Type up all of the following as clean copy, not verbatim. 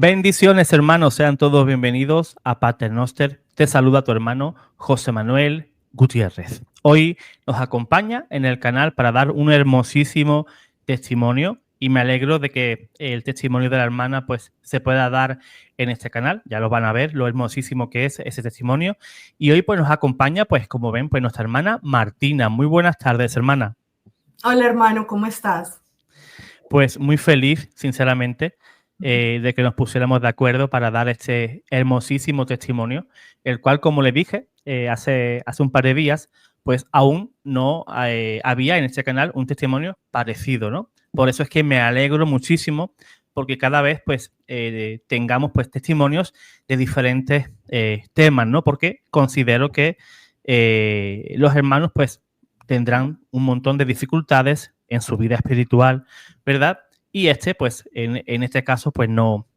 Bendiciones, hermanos, sean todos bienvenidos a Pater Noster. Te saluda tu hermano José Manuel Gutiérrez. Hoy nos acompaña en el canal para dar un hermosísimo testimonio y me alegro de que el testimonio de la hermana pues se pueda dar en este canal. Ya lo van a ver lo hermosísimo que es ese testimonio. Y hoy pues nos acompaña, pues como ven, pues nuestra hermana Martina. Muy buenas tardes, hermana. Hola hermano, ¿cómo estás? Pues muy feliz, sinceramente, de que nos pusiéramos de acuerdo para dar este hermosísimo testimonio, el cual, como le dije hace un par de días, pues aún no había en este canal un testimonio parecido, ¿no? Por eso es que me alegro muchísimo porque cada vez pues tengamos pues testimonios de diferentes temas, ¿no? Porque considero que los hermanos pues tendrán un montón de dificultades en su vida espiritual, ¿verdad? Y pues, en este caso, pues no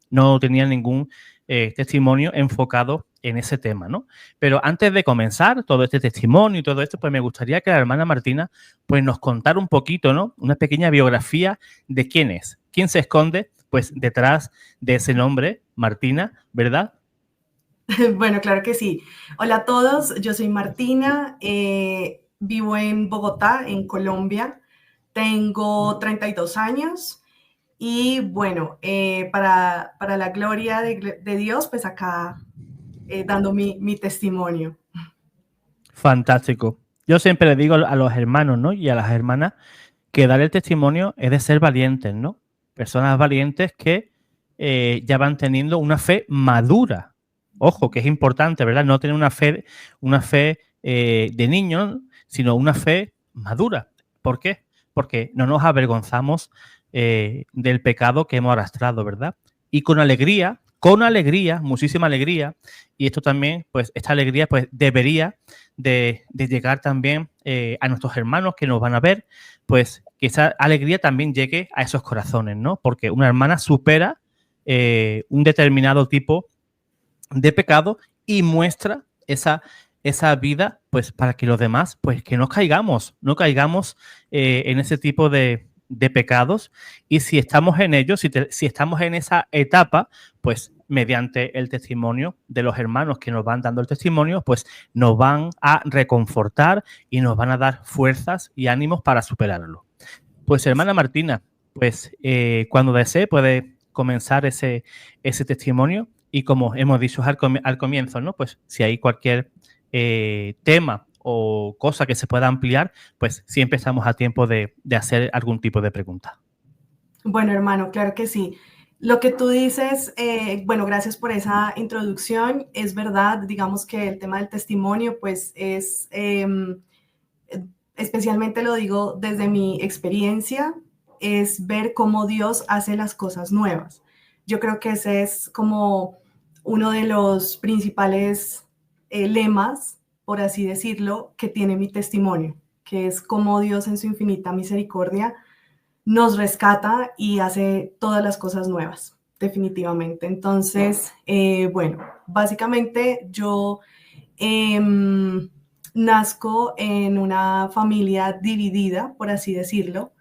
tenía ningún testimonio enfocado en ese tema, ¿no? Pero antes de comenzar todo este testimonio y todo esto, pues me gustaría que la hermana Martina, pues nos contara un poquito, ¿no? Una pequeña biografía de quién es, quién se esconde, pues, detrás de ese nombre, Martina, ¿verdad? Bueno, claro que sí. Hola a todos, yo soy Martina, vivo en Bogotá, en Colombia, tengo 32 años y bueno, para la gloria de Dios, pues acá dando mi testimonio. Fantástico. Yo siempre le digo a los hermanos, ¿no? Y a las hermanas que dar el testimonio es de ser valientes, ¿no? Personas valientes que ya van teniendo una fe madura. Ojo, que es importante, ¿verdad? No tener una fe de niño, sino una fe madura. ¿Por qué? Porque no nos avergonzamos del pecado que hemos arrastrado, ¿verdad? Y con alegría, muchísima alegría, y esto también, pues esta alegría pues debería de llegar también a nuestros hermanos que nos van a ver, pues que esa alegría también llegue a esos corazones, ¿no? Porque una hermana supera un determinado tipo de pecado y muestra esa vida, pues para que los demás, pues que no caigamos en ese tipo de pecados. Y si estamos en ellos, si estamos en esa etapa, pues mediante el testimonio de los hermanos que nos van dando el testimonio, pues nos van a reconfortar y nos van a dar fuerzas y ánimos para superarlo. Pues hermana Martina, pues cuando desee puede comenzar ese testimonio y como hemos dicho al comienzo, ¿no? Pues si hay cualquier tema o cosa que se pueda ampliar, pues siempre estamos a tiempo de hacer algún tipo de pregunta. Bueno, hermano, claro que sí. Lo que tú dices, bueno, gracias por esa introducción. Es verdad, digamos que el tema del testimonio, pues es, especialmente lo digo desde mi experiencia, es ver cómo Dios hace las cosas nuevas. Yo creo que ese es como uno de los principales lemas, por así decirlo, que tiene mi testimonio, que es cómo Dios en su infinita misericordia nos rescata y hace todas las cosas nuevas, definitivamente. Entonces, bueno, básicamente yo eh, nazco en una familia dividida, por así decirlo.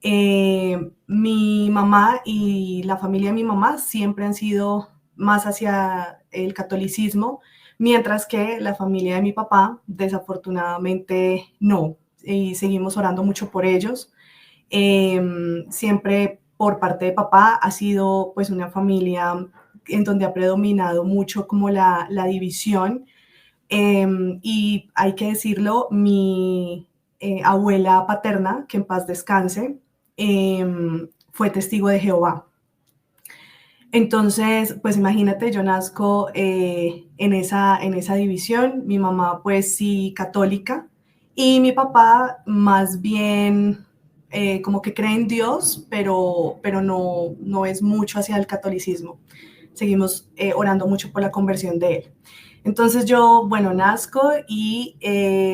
Mi mamá y la familia de mi mamá siempre han sido más hacia el catolicismo, mientras que la familia de mi papá, desafortunadamente, no. Y seguimos orando mucho por ellos. Siempre por parte de papá ha sido pues una familia en donde ha predominado mucho como la división. Y hay que decirlo, mi abuela paterna, que en paz descanse, fue testigo de Jehová. Entonces, pues imagínate, yo nazco en esa división, mi mamá pues sí católica y mi papá más bien como que cree en Dios, pero no es mucho hacia el catolicismo. Seguimos orando mucho por la conversión de él. Entonces yo, bueno, nazco y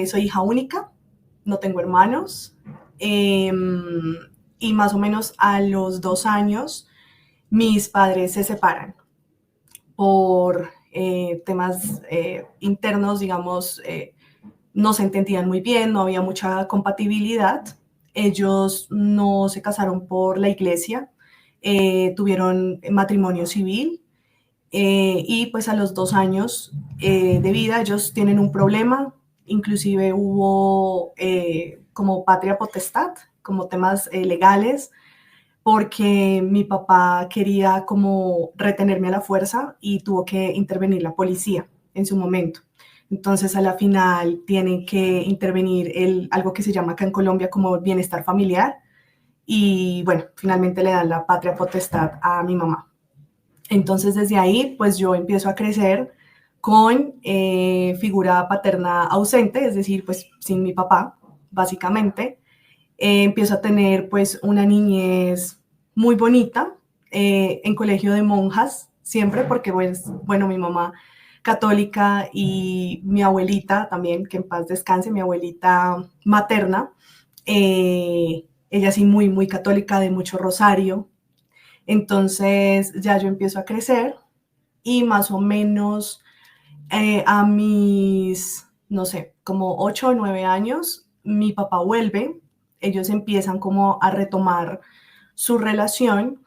soy hija única, no tengo hermanos, y más o menos a los 2 años mis padres se separan por temas internos, digamos, no se entendían muy bien, no había mucha compatibilidad. Ellos no se casaron por la iglesia, tuvieron matrimonio civil y pues a los 2 años de vida ellos tienen un problema, inclusive hubo como patria potestad, como temas legales, porque mi papá quería como retenerme a la fuerza y tuvo que intervenir la policía en su momento. Entonces, a la final tiene que intervenir algo que se llama acá en Colombia como bienestar familiar y bueno, finalmente le dan la patria potestad a mi mamá. Entonces, desde ahí, pues yo empiezo a crecer con figura paterna ausente, es decir, pues sin mi papá, básicamente. Empiezo a tener pues una niñez muy bonita en colegio de monjas, siempre porque pues, bueno, mi mamá católica y mi abuelita también, que en paz descanse, mi abuelita materna, ella sí muy católica, de mucho rosario. Entonces ya yo empiezo a crecer y más o menos a mis, no sé, como 8 o 9 años, mi papá vuelve, ellos empiezan como a retomar su relación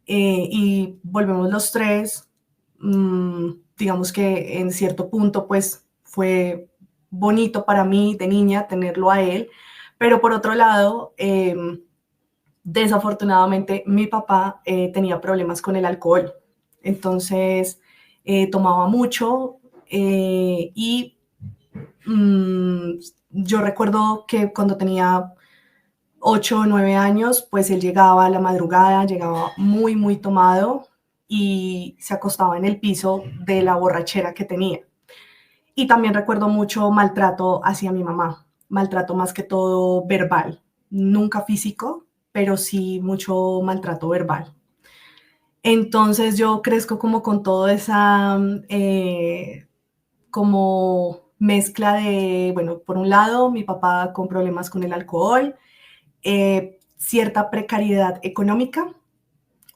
y volvemos los tres. Digamos que en cierto punto pues fue bonito para mí de niña tenerlo a él, pero por otro lado, desafortunadamente mi papá tenía problemas con el alcohol, entonces tomaba mucho y mmm, yo recuerdo que cuando tenía 8 o 9 años, pues él llegaba a la madrugada, llegaba muy tomado y se acostaba en el piso de la borrachera que tenía. Y también recuerdo mucho maltrato hacia mi mamá, maltrato más que todo verbal, nunca físico, pero sí mucho maltrato verbal. Entonces yo crezco como con toda esa como mezcla de, bueno, por un lado mi papá con problemas con el alcohol, cierta precariedad económica,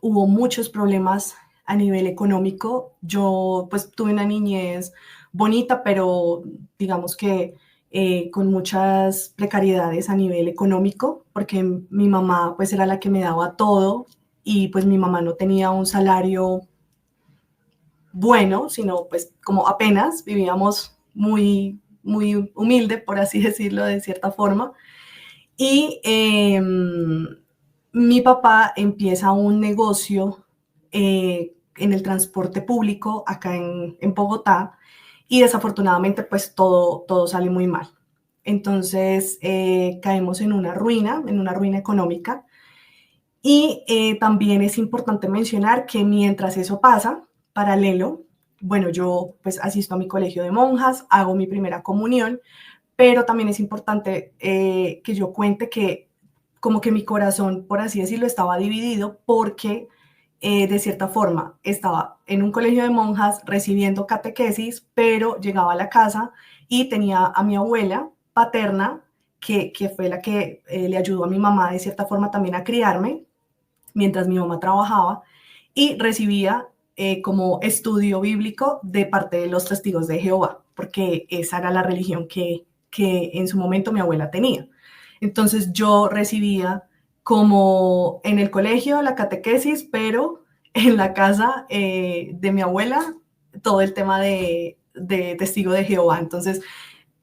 hubo muchos problemas a nivel económico. Yo pues tuve una niñez bonita, pero digamos que con muchas precariedades a nivel económico, porque mi mamá pues era la que me daba todo y pues mi mamá no tenía un salario bueno, sino pues como apenas vivíamos muy humilde, por así decirlo de cierta forma. Y mi papá empieza un negocio en el transporte público acá en Bogotá y desafortunadamente pues todo sale muy mal. Entonces caemos en una ruina económica y también es importante mencionar que mientras eso pasa, paralelo, bueno, yo pues asisto a mi colegio de monjas, hago mi primera comunión, pero también es importante que yo cuente que como que mi corazón, por así decirlo, estaba dividido porque de cierta forma estaba en un colegio de monjas recibiendo catequesis, pero llegaba a la casa y tenía a mi abuela paterna, que fue la que le ayudó a mi mamá de cierta forma también a criarme, mientras mi mamá trabajaba, y recibía como estudio bíblico de parte de los testigos de Jehová, porque esa era la religión que en su momento mi abuela tenía. Entonces yo recibía como en el colegio la catequesis, pero en la casa de mi abuela todo el tema de testigo de Jehová. Entonces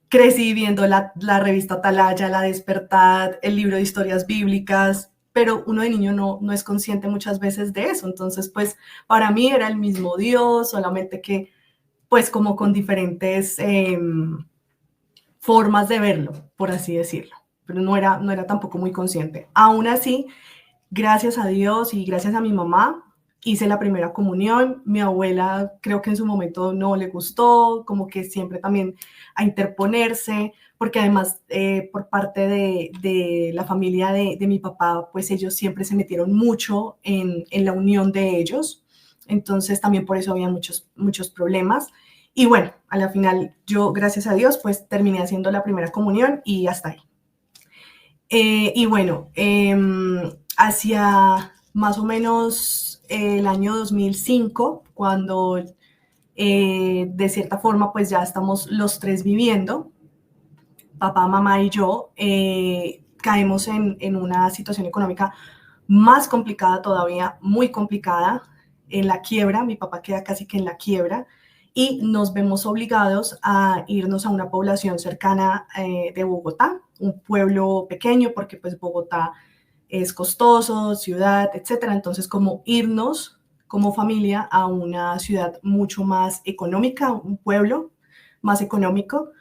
crecí viendo la revista Atalaya, La Despertad, el libro de historias bíblicas, pero uno de niño no es consciente muchas veces de eso. Entonces, pues para mí era el mismo Dios, solamente que pues como con diferentes formas de verlo, por así decirlo. Pero no era tampoco muy consciente. Aún así, gracias a Dios y gracias a mi mamá, hice la primera comunión. Mi abuela creo que en su momento no le gustó, como que siempre también a interponerse, porque además por parte de la familia de mi papá, pues ellos siempre se metieron mucho en la unión de ellos. Entonces también por eso había muchos problemas. Y bueno, a la final yo, gracias a Dios, pues terminé haciendo la primera comunión y hasta ahí. Y bueno, hacia más o menos el año 2005, cuando de cierta forma pues ya estamos los tres viviendo, papá, mamá y yo, caemos en una situación económica más complicada todavía, muy complicada, en la quiebra, mi papá queda casi que en la quiebra, y nos vemos obligados a irnos a una población cercana de Bogotá, un pueblo pequeño, porque pues Bogotá es costoso, ciudad, etcétera. Entonces, como irnos como familia a una ciudad mucho más económica, un pueblo más económico,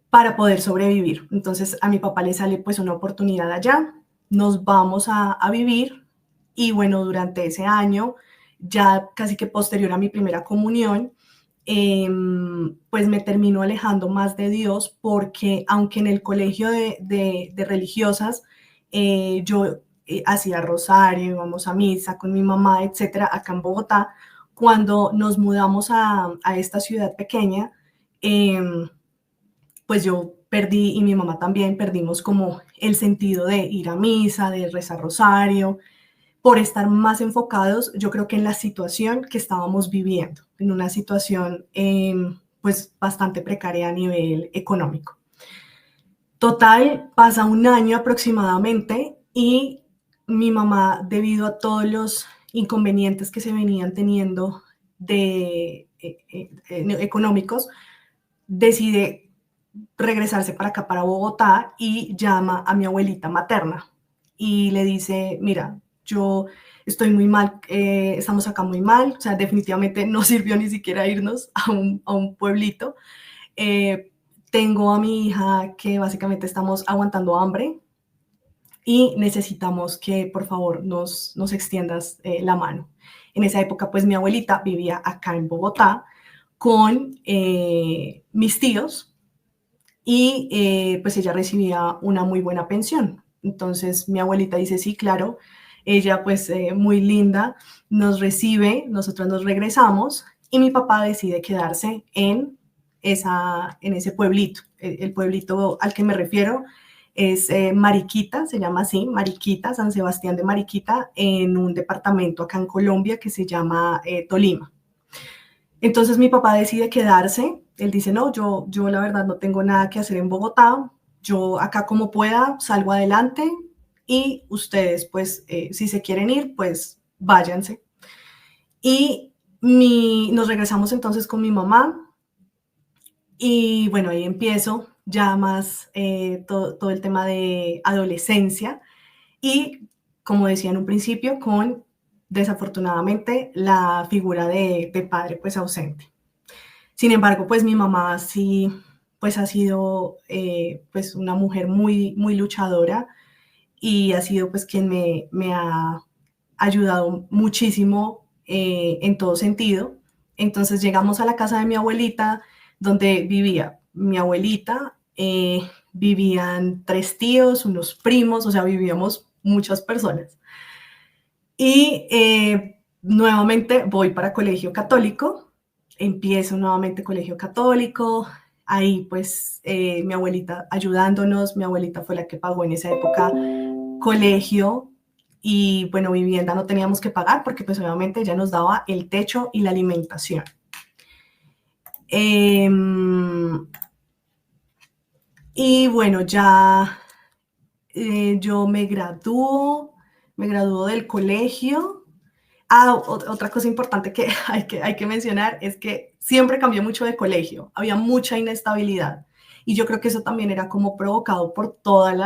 para poder sobrevivir. Entonces, a mi papá le sale pues una oportunidad allá, nos vamos a vivir, y bueno, durante ese año, ya casi que posterior a mi primera comunión, pues me termino alejando más de Dios, porque aunque en el colegio de religiosas yo hacía rosario, íbamos a misa con mi mamá, etcétera, acá en Bogotá, cuando nos mudamos a esta ciudad pequeña, pues yo perdí, y mi mamá también, perdimos como el sentido de ir a misa, de rezar rosario, por estar más enfocados, yo creo que en la situación que estábamos viviendo, en una situación pues bastante precaria a nivel económico. Total, pasa un año aproximadamente, y mi mamá, debido a todos los inconvenientes que se venían teniendo económicos, decide regresarse para acá, para Bogotá, y llama a mi abuelita materna y le dice, mira, yo estoy muy mal, estamos acá muy mal, o sea, definitivamente no sirvió ni siquiera irnos a un pueblito. Tengo a mi hija que básicamente estamos aguantando hambre, y necesitamos que por favor nos extiendas la mano. En esa época, pues mi abuelita vivía acá en Bogotá con mis tíos, y pues ella recibía una muy buena pensión. Entonces mi abuelita dice, sí, claro, ella pues muy linda nos recibe, nosotros nos regresamos, y mi papá decide quedarse en ese pueblito. El pueblito al que me refiero es Mariquita, se llama así, Mariquita, San Sebastián de Mariquita, en un departamento acá en Colombia que se llama Tolima. Entonces mi papá decide quedarse, él dice, no, yo la verdad no tengo nada que hacer en Bogotá, yo acá como pueda salgo adelante, y ustedes pues si se quieren ir, pues váyanse. Y nos regresamos entonces con mi mamá, y bueno, ahí empiezo ya más todo el tema de adolescencia, y como decía en un principio, con desafortunadamente la figura de padre pues ausente. Sin embargo, pues mi mamá sí, pues ha sido pues una mujer muy, muy luchadora, y ha sido pues quien me ha ayudado muchísimo en todo sentido. Entonces llegamos a la casa de mi abuelita, donde vivía mi abuelita, vivían 3 tíos, unos primos, o sea, vivíamos muchas personas. Y nuevamente voy para colegio católico, empiezo nuevamente colegio católico, ahí pues mi abuelita ayudándonos, mi abuelita fue la que pagó en esa época colegio, y bueno, vivienda no teníamos que pagar, porque pues obviamente ella nos daba el techo y la alimentación. Y bueno, ya yo me gradúo del colegio. Otra cosa importante que hay que mencionar es que siempre cambié mucho de colegio, había mucha inestabilidad, y yo creo que eso también era como provocado por todas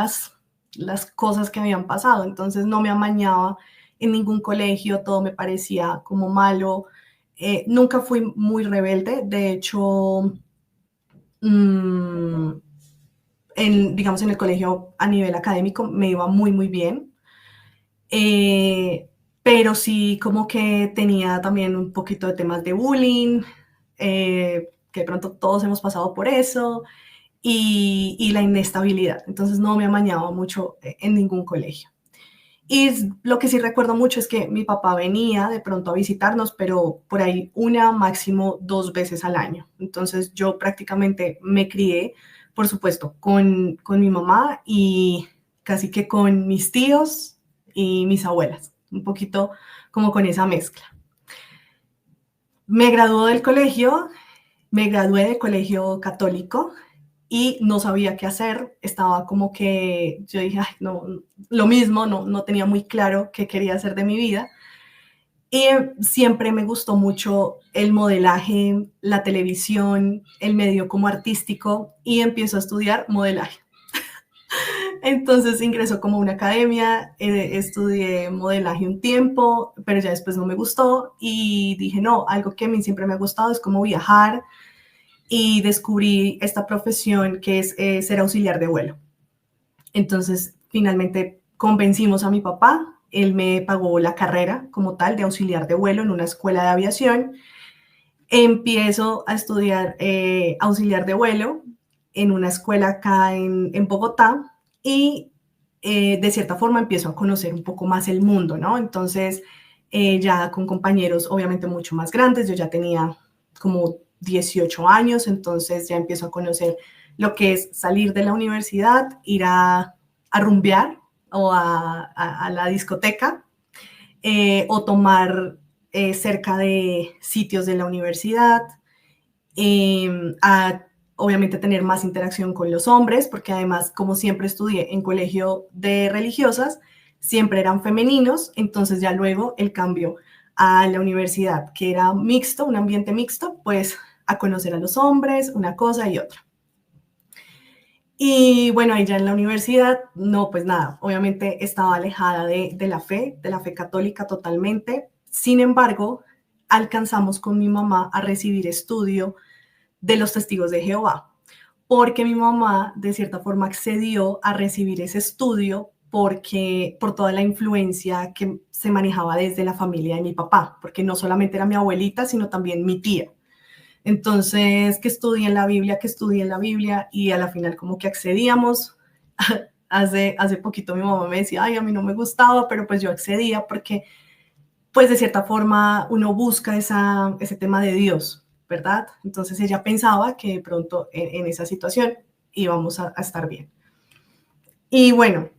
las cosas que habían pasado. Entonces no me amañaba en ningún colegio, todo me parecía como malo. Nunca fui muy rebelde, de hecho, digamos en el colegio a nivel académico me iba muy, muy bien. Pero sí como que tenía también un poquito de temas de bullying, que de pronto todos hemos pasado por eso, y la inestabilidad. Entonces no me amañaba mucho en ningún colegio. Y lo que sí recuerdo mucho es que mi papá venía de pronto a visitarnos, pero por ahí una, máximo 2 veces al año. Entonces yo prácticamente me crié, por supuesto, con mi mamá, y casi que con mis tíos y mis abuelas, un poquito como con esa mezcla. Me gradué del colegio católico, y no sabía qué hacer. Estaba como que yo dije, ay, no, lo mismo, no tenía muy claro qué quería hacer de mi vida. Y siempre me gustó mucho el modelaje, la televisión, el medio como artístico y empiezo a estudiar modelaje. Entonces ingresó como a una academia, estudié modelaje un tiempo, pero ya después no me gustó y dije, no, algo que a mí siempre me ha gustado es como viajar y descubrí esta profesión que es ser auxiliar de vuelo. Entonces finalmente convencimos a mi papá, él me pagó la carrera como tal de auxiliar de vuelo en una escuela de aviación. Empiezo a estudiar auxiliar de vuelo en una escuela acá en Bogotá y de cierta forma empiezo a conocer un poco más el mundo, ¿no? Entonces, ya con compañeros obviamente mucho más grandes, yo ya tenía como 18 años, entonces ya empiezo a conocer lo que es salir de la universidad, ir a rumbear o a la discoteca o tomar cerca de sitios de la universidad, a obviamente tener más interacción con los hombres, porque además, como siempre estudié en colegio de religiosas, siempre eran femeninos, entonces ya luego el cambio a la universidad, que era mixto, un ambiente mixto, pues a conocer a los hombres, una cosa y otra. Y bueno, ahí ya en la universidad, no, pues nada, obviamente estaba alejada de la fe católica totalmente. Sin embargo, alcanzamos con mi mamá a recibir estudio de los testigos de Jehová, porque mi mamá de cierta forma accedió a recibir ese estudio porque por toda la influencia que se manejaba desde la familia de mi papá, porque no solamente era mi abuelita, sino también mi tía. Entonces, que estudien la Biblia y a la final como que accedíamos. Hace poquito mi mamá me decía, ay, a mí no me gustaba, pero pues yo accedía porque pues de cierta forma uno busca ese tema de Dios, ¿verdad? Entonces ella pensaba que de pronto en esa situación íbamos a estar bien. Y bueno,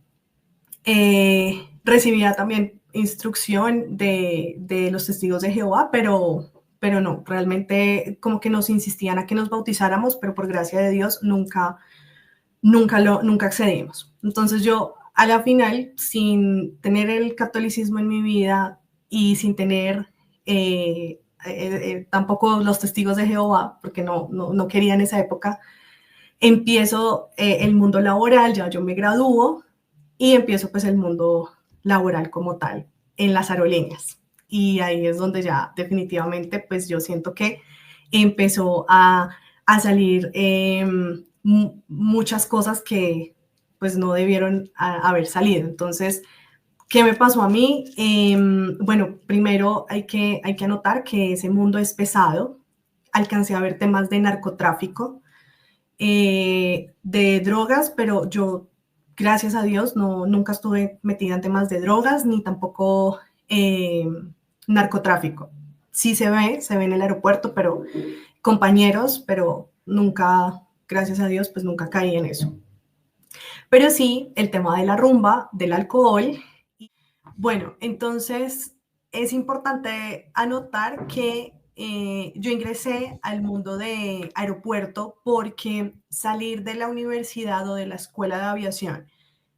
recibía también instrucción de los testigos de Jehová, pero no, realmente como que nos insistían a que nos bautizáramos, pero por gracia de Dios nunca accedimos. Entonces yo a la final, sin tener el catolicismo en mi vida y sin tener tampoco los testigos de Jehová, porque no quería en esa época, empiezo el mundo laboral, ya yo me gradúo y empiezo pues el mundo laboral como tal en las aerolíneas. Y ahí es donde ya definitivamente pues yo siento que empezó a salir muchas cosas que pues no debieron haber salido. Entonces, ¿qué me pasó a mí? Bueno, primero hay que anotar que ese mundo es pesado. Alcancé a ver temas de narcotráfico, de drogas, pero yo, gracias a Dios, nunca estuve metida en temas de drogas ni tampoco narcotráfico. Sí se ve en el aeropuerto, pero compañeros, pero nunca, gracias a Dios, pues nunca caí en eso. Pero sí, el tema de la rumba, del alcohol. Bueno, entonces es importante anotar que yo ingresé al mundo de aeropuerto porque salir de la universidad o de la escuela de aviación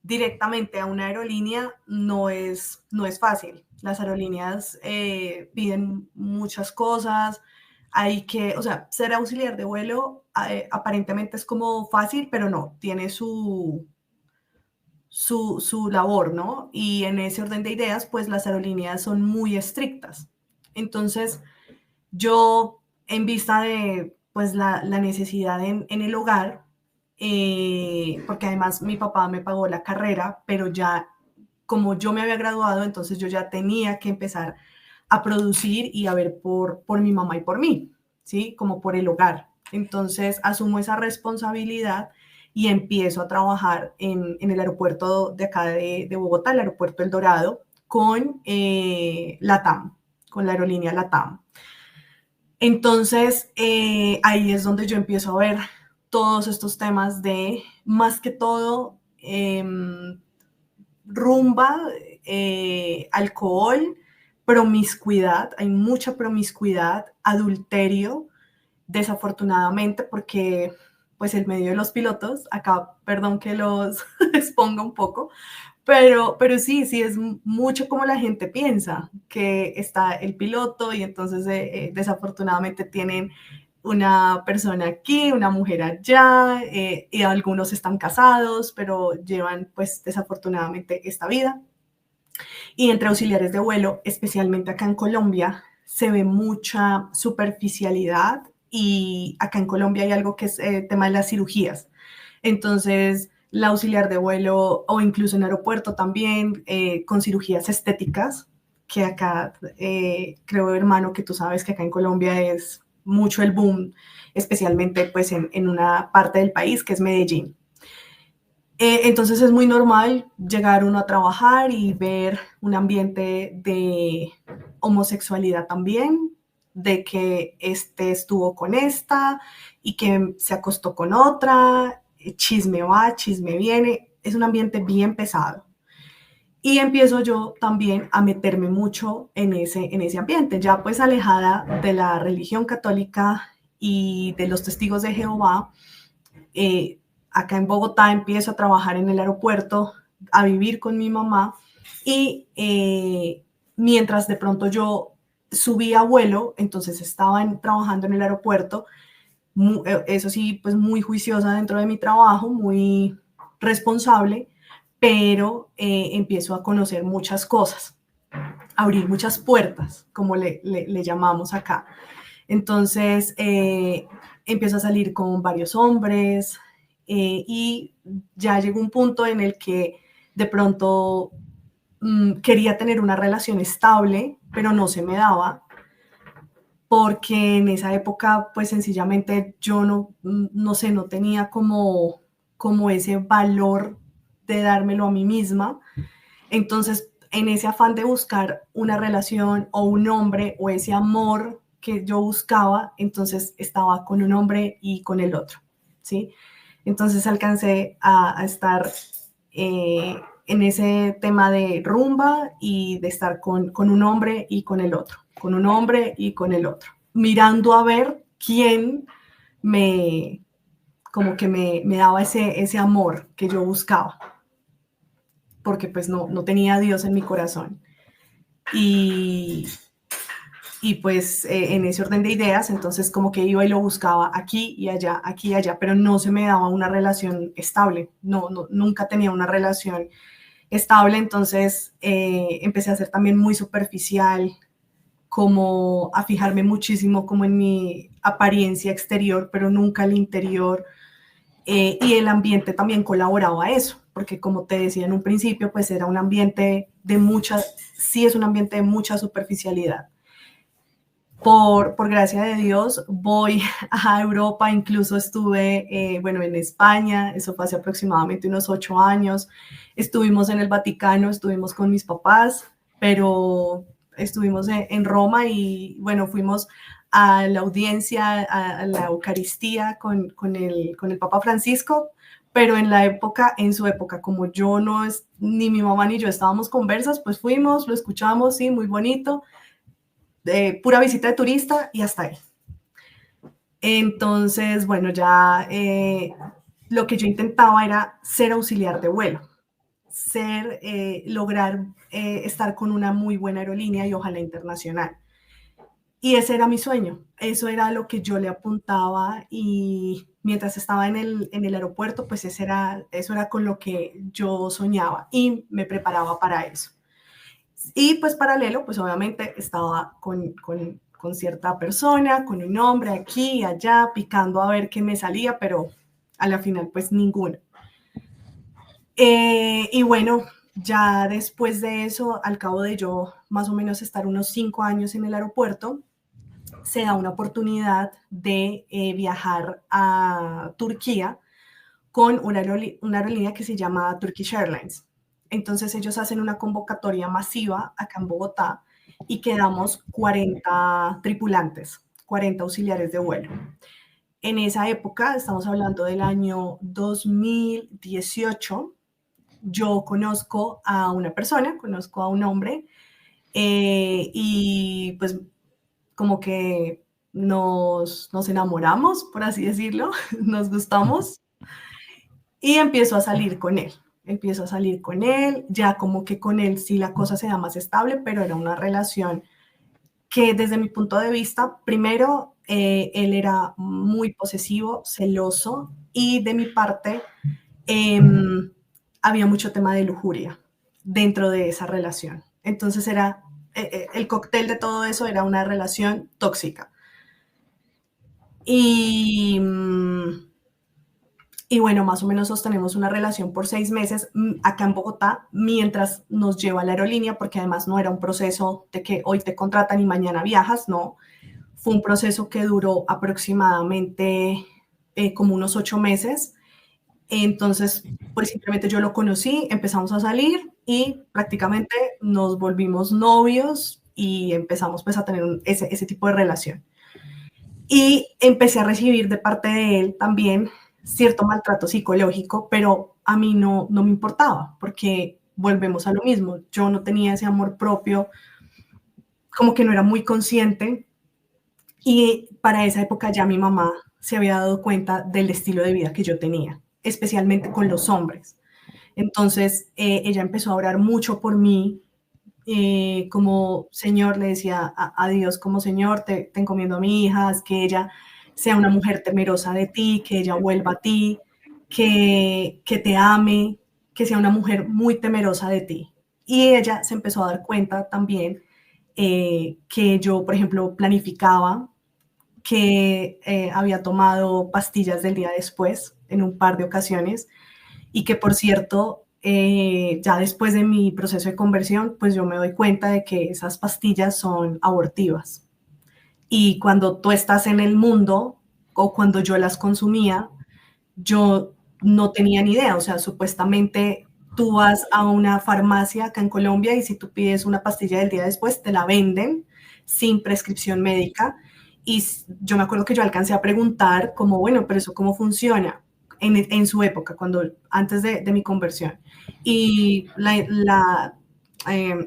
directamente a una aerolínea no es fácil. Las aerolíneas piden muchas cosas, hay que, o sea, ser auxiliar de vuelo aparentemente es como fácil, pero no, tiene su labor, ¿no? Y en ese orden de ideas, pues las aerolíneas son muy estrictas. Entonces, yo, en vista de pues la necesidad en el hogar, porque además mi papá me pagó la carrera, pero ya como yo me había graduado, entonces yo ya tenía que empezar a producir y a ver por mi mamá y por mí, ¿sí? Como por el hogar. Entonces asumo esa responsabilidad y empiezo a trabajar en el aeropuerto de acá de Bogotá, el aeropuerto El Dorado, con LATAM, con la aerolínea LATAM. Entonces, ahí es donde yo empiezo a ver todos estos temas de, más que todo, rumba, alcohol, promiscuidad, hay mucha promiscuidad, adulterio, desafortunadamente, porque pues el medio de los pilotos. Acá, perdón que los exponga un poco, pero sí, sí es mucho como la gente piensa, que está el piloto y entonces desafortunadamente tienen una persona aquí, una mujer allá, y algunos están casados, pero llevan pues desafortunadamente esta vida. Y entre auxiliares de vuelo, especialmente acá en Colombia, se ve mucha superficialidad y acá en Colombia hay algo que es el tema de las cirugías. Entonces, la auxiliar de vuelo o incluso en aeropuerto también con cirugías estéticas, que acá creo, hermano, que tú sabes que acá en Colombia es mucho el boom, especialmente pues en una parte del país que es Medellín. Entonces es muy normal llegar uno a trabajar y ver un ambiente de homosexualidad también, de que este estuvo con esta y que se acostó con otra, chisme va, chisme viene, es un ambiente bien pesado. Y empiezo yo también a meterme mucho en ese ambiente, ya pues alejada de la religión católica y de los testigos de Jehová. eh, Acá en Bogotá empiezo a trabajar en el aeropuerto, a vivir con mi mamá y mientras de pronto yo subí a vuelo, entonces estaba trabajando en el aeropuerto, eso sí, pues muy juiciosa dentro de mi trabajo, muy responsable, pero empiezo a conocer muchas cosas, abrir muchas puertas, como le llamamos acá. Entonces, empiezo a salir con varios hombres y ya llegó un punto en el que de pronto quería tener una relación estable, pero no se me daba, porque en esa época, pues sencillamente yo no sé, no tenía como ese valor de dármelo a mí misma. Entonces, en ese afán de buscar una relación o un hombre o ese amor que yo buscaba, entonces estaba con un hombre y con el otro, ¿sí? Entonces alcancé a estar en ese tema de rumba y de estar con un hombre y con el otro, con un hombre y con el otro, mirando a ver quién me, como que me daba ese amor que yo buscaba, porque pues no tenía a Dios en mi corazón. Y, y pues en ese orden de ideas, entonces como que iba y lo buscaba aquí y allá, pero no se me daba una relación estable, nunca tenía una relación estable, entonces empecé a ser también muy superficial, como a fijarme muchísimo como en mi apariencia exterior, pero nunca el interior, y el ambiente también colaboraba a eso, porque como te decía en un principio, pues era un ambiente de mucha, sí es un ambiente de mucha superficialidad. Por gracia de Dios, voy a Europa, incluso estuve, bueno, en España, eso fue hace aproximadamente unos 8 años, estuvimos en el Vaticano, estuvimos con mis papás, pero estuvimos en Roma y, bueno, fuimos a la audiencia, a la Eucaristía con el Papa Francisco, pero en su época, como yo no es, ni mi mamá ni yo estábamos conversas, pues fuimos, lo escuchamos, sí, muy bonito, pura visita de turista y hasta ahí. Entonces, bueno, ya lo que yo intentaba era ser auxiliar de vuelo, lograr estar con una muy buena aerolínea y ojalá internacional. Y ese era mi sueño, eso era lo que yo le apuntaba y mientras estaba en el aeropuerto, pues eso era con lo que yo soñaba y me preparaba para eso. Y pues paralelo, pues obviamente estaba con cierta persona, con un hombre aquí y allá, picando a ver qué me salía, pero a la final pues ninguno. Y bueno, ya después de eso, al cabo de yo más o menos estar unos 5 años en el aeropuerto, se da una oportunidad de viajar a Turquía con una aerolínea que se llama Turkish Airlines. Entonces ellos hacen una convocatoria masiva acá en Bogotá y quedamos 40 tripulantes, 40 auxiliares de vuelo. En esa época, estamos hablando del año 2018, yo conozco a una persona, conozco a un hombre y pues como que nos enamoramos, por así decirlo, nos gustamos y empiezo a salir con él. Empiezo a salir con él, ya como que con él sí la cosa se da más estable, pero era una relación que desde mi punto de vista, primero, él era muy posesivo, celoso y de mi parte eh, había mucho tema de lujuria dentro de esa relación. Entonces era, el cóctel de todo eso era una relación tóxica. Y, y bueno, más o menos sostenemos una relación por 6 meses acá en Bogotá, mientras nos lleva a la aerolínea, porque además no era un proceso de que hoy te contratan y mañana viajas, no. Fue un proceso que duró aproximadamente como unos 8 meses. Entonces, pues simplemente yo lo conocí, empezamos a salir y prácticamente nos volvimos novios y empezamos pues a tener ese tipo de relación. Y empecé a recibir de parte de él también cierto maltrato psicológico, pero a mí no me importaba, porque volvemos a lo mismo. Yo no tenía ese amor propio, como que no era muy consciente. Y para esa época ya mi mamá se había dado cuenta del estilo de vida que yo tenía, especialmente con los hombres. Entonces ella empezó a orar mucho por mí, como Señor, le decía a Dios, como Señor, te encomiendo a mi hija, que ella sea una mujer temerosa de ti, que ella vuelva a ti, que te ame, que sea una mujer muy temerosa de ti. Y ella se empezó a dar cuenta también que yo, por ejemplo, planificaba, que había tomado pastillas del día después en un par de ocasiones y que, por cierto, ya después de mi proceso de conversión, pues yo me doy cuenta de que esas pastillas son abortivas. Y cuando tú estás en el mundo o cuando yo las consumía, yo no tenía ni idea. O sea, supuestamente tú vas a una farmacia acá en Colombia y si tú pides una pastilla del día después, te la venden sin prescripción médica. Y yo me acuerdo que yo alcancé a preguntar como, bueno, pero eso cómo funciona en su época, antes de mi conversión. Y la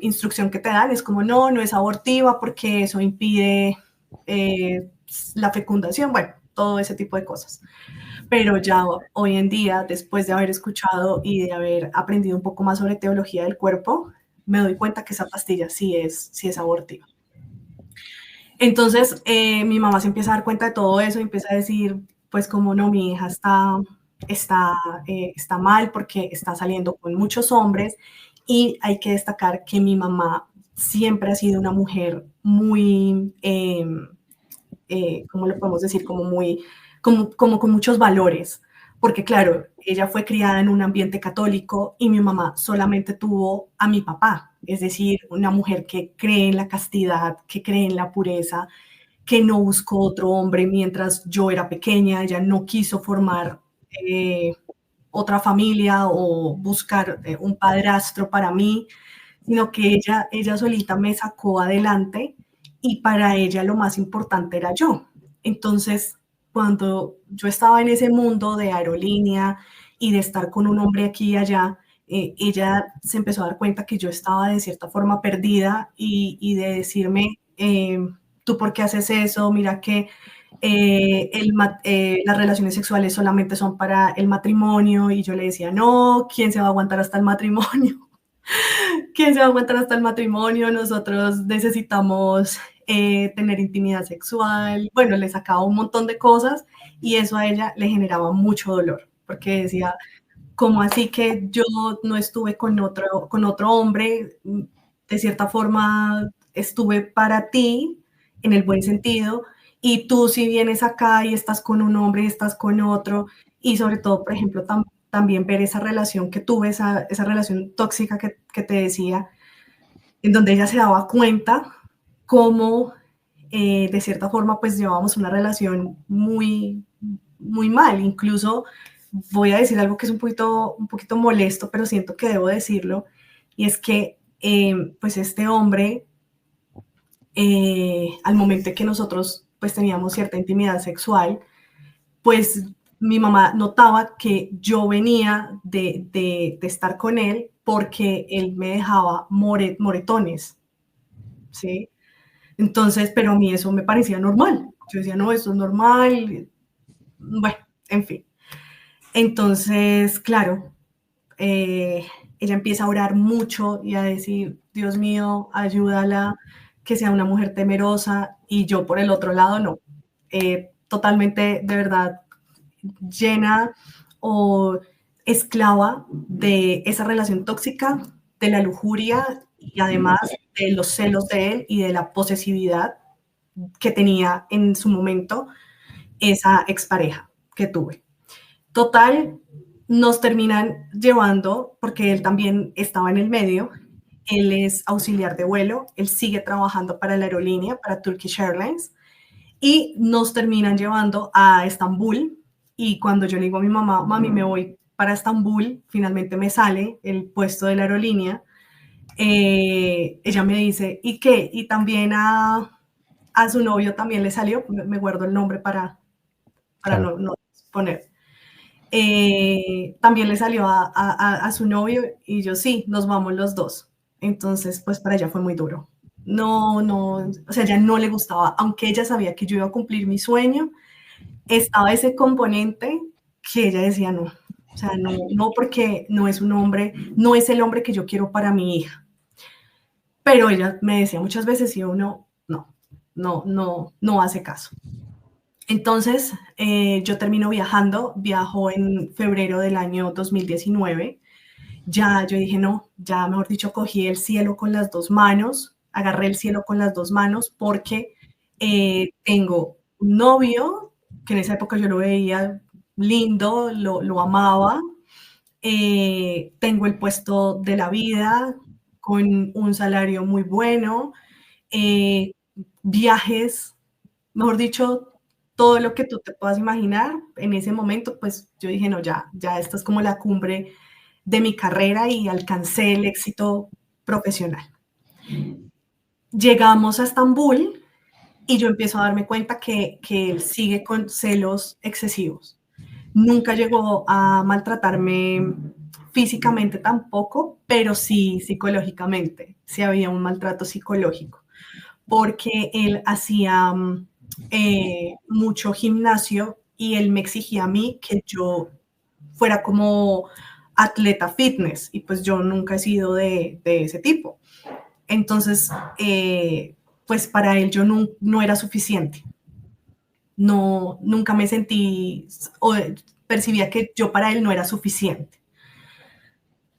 instrucción que te dan es como, no es abortiva porque eso impide la fecundación, bueno, todo ese tipo de cosas. Pero ya hoy en día, después de haber escuchado y de haber aprendido un poco más sobre teología del cuerpo, me doy cuenta que esa pastilla sí es abortiva. Entonces, mi mamá se empieza a dar cuenta de todo eso y empieza a decir, pues como no, mi hija está mal porque está saliendo con muchos hombres y hay que destacar que mi mamá siempre ha sido una mujer muy, ¿cómo le podemos decir? Como con muchos valores, porque claro, ella fue criada en un ambiente católico y mi mamá solamente tuvo a mi papá, es decir, una mujer que cree en la castidad, que cree en la pureza, que no buscó otro hombre mientras yo era pequeña, ella no quiso formar otra familia o buscar un padrastro para mí, sino que ella solita me sacó adelante y para ella lo más importante era yo. Entonces, cuando yo estaba en ese mundo de aerolínea y de estar con un hombre aquí y allá, ella se empezó a dar cuenta que yo estaba de cierta forma perdida y de decirme, ¿tú por qué haces eso? Mira que las relaciones sexuales solamente son para el matrimonio y yo le decía, no, ¿quién se va a aguantar hasta el matrimonio? ¿Quién se va a aguantar hasta el matrimonio? Nosotros necesitamos tener intimidad sexual. Bueno, le sacaba un montón de cosas y eso a ella le generaba mucho dolor, porque decía, ¿cómo así que yo no estuve con otro hombre? De cierta forma, estuve para ti, en el buen sentido, y tú si vienes acá y estás con un hombre y estás con otro, y sobre todo, por ejemplo, también ver esa relación que tuve, esa relación tóxica que te decía, en donde ella se daba cuenta cómo, de cierta forma, pues llevábamos una relación muy, muy mal. Incluso voy a decir algo que es un poquito molesto, pero siento que debo decirlo, y es que, pues este hombre, al momento en que nosotros pues teníamos cierta intimidad sexual, pues mi mamá notaba que yo venía de estar con él porque él me dejaba moretones, ¿sí? Entonces, pero a mí eso me parecía normal. Yo decía, no, esto es normal. Bueno, en fin. Entonces, claro, ella empieza a orar mucho y a decir, Dios mío, ayúdala, que sea una mujer temerosa, y yo por el otro lado no. Totalmente, de verdad, llena o esclava de esa relación tóxica, de la lujuria y además de los celos de él y de la posesividad que tenía en su momento esa expareja que tuve. Total, nos terminan llevando, porque él también estaba en el medio, él es auxiliar de vuelo, él sigue trabajando para la aerolínea, para Turkish Airlines, y nos terminan llevando a Estambul. Y cuando yo le digo a mi mamá, mami, me voy para Estambul, finalmente me sale el puesto de la aerolínea, ella me dice, ¿y qué? Y también a su novio también le salió, me guardo el nombre para Claro. no poner. También le salió a su novio y yo sí, nos vamos los dos. Entonces, pues para ella fue muy duro. No, no, o sea, ella no le gustaba, aunque ella sabía que yo iba a cumplir mi sueño, estaba ese componente que ella decía no. O sea, no, no porque no es un hombre, no es el hombre que yo quiero para mi hija. Pero ella me decía muchas veces y uno no hace caso. Entonces, yo termino viajando, viajo en febrero del año 2019. Ya yo dije, no, ya mejor dicho, cogí el cielo con las dos manos, agarré el cielo con las dos manos porque tengo un novio, que en esa época yo lo veía lindo, lo amaba, tengo el puesto de la vida con un salario muy bueno, eh, viajes, mejor dicho, todo lo que tú te puedas imaginar. En ese momento, pues yo dije, no, ya esta es como la cumbre de mi carrera y alcancé el éxito profesional. Llegamos a Estambul y yo empiezo a darme cuenta que él sigue con celos excesivos. Nunca llegó a maltratarme físicamente tampoco, pero sí psicológicamente. Sí había un maltrato psicológico, porque él hacía mucho gimnasio y él me exigía a mí que yo fuera como atleta fitness y pues yo nunca he sido de ese tipo. Entonces, pues para él yo no era suficiente. No, nunca me sentí o percibía que yo para él no era suficiente.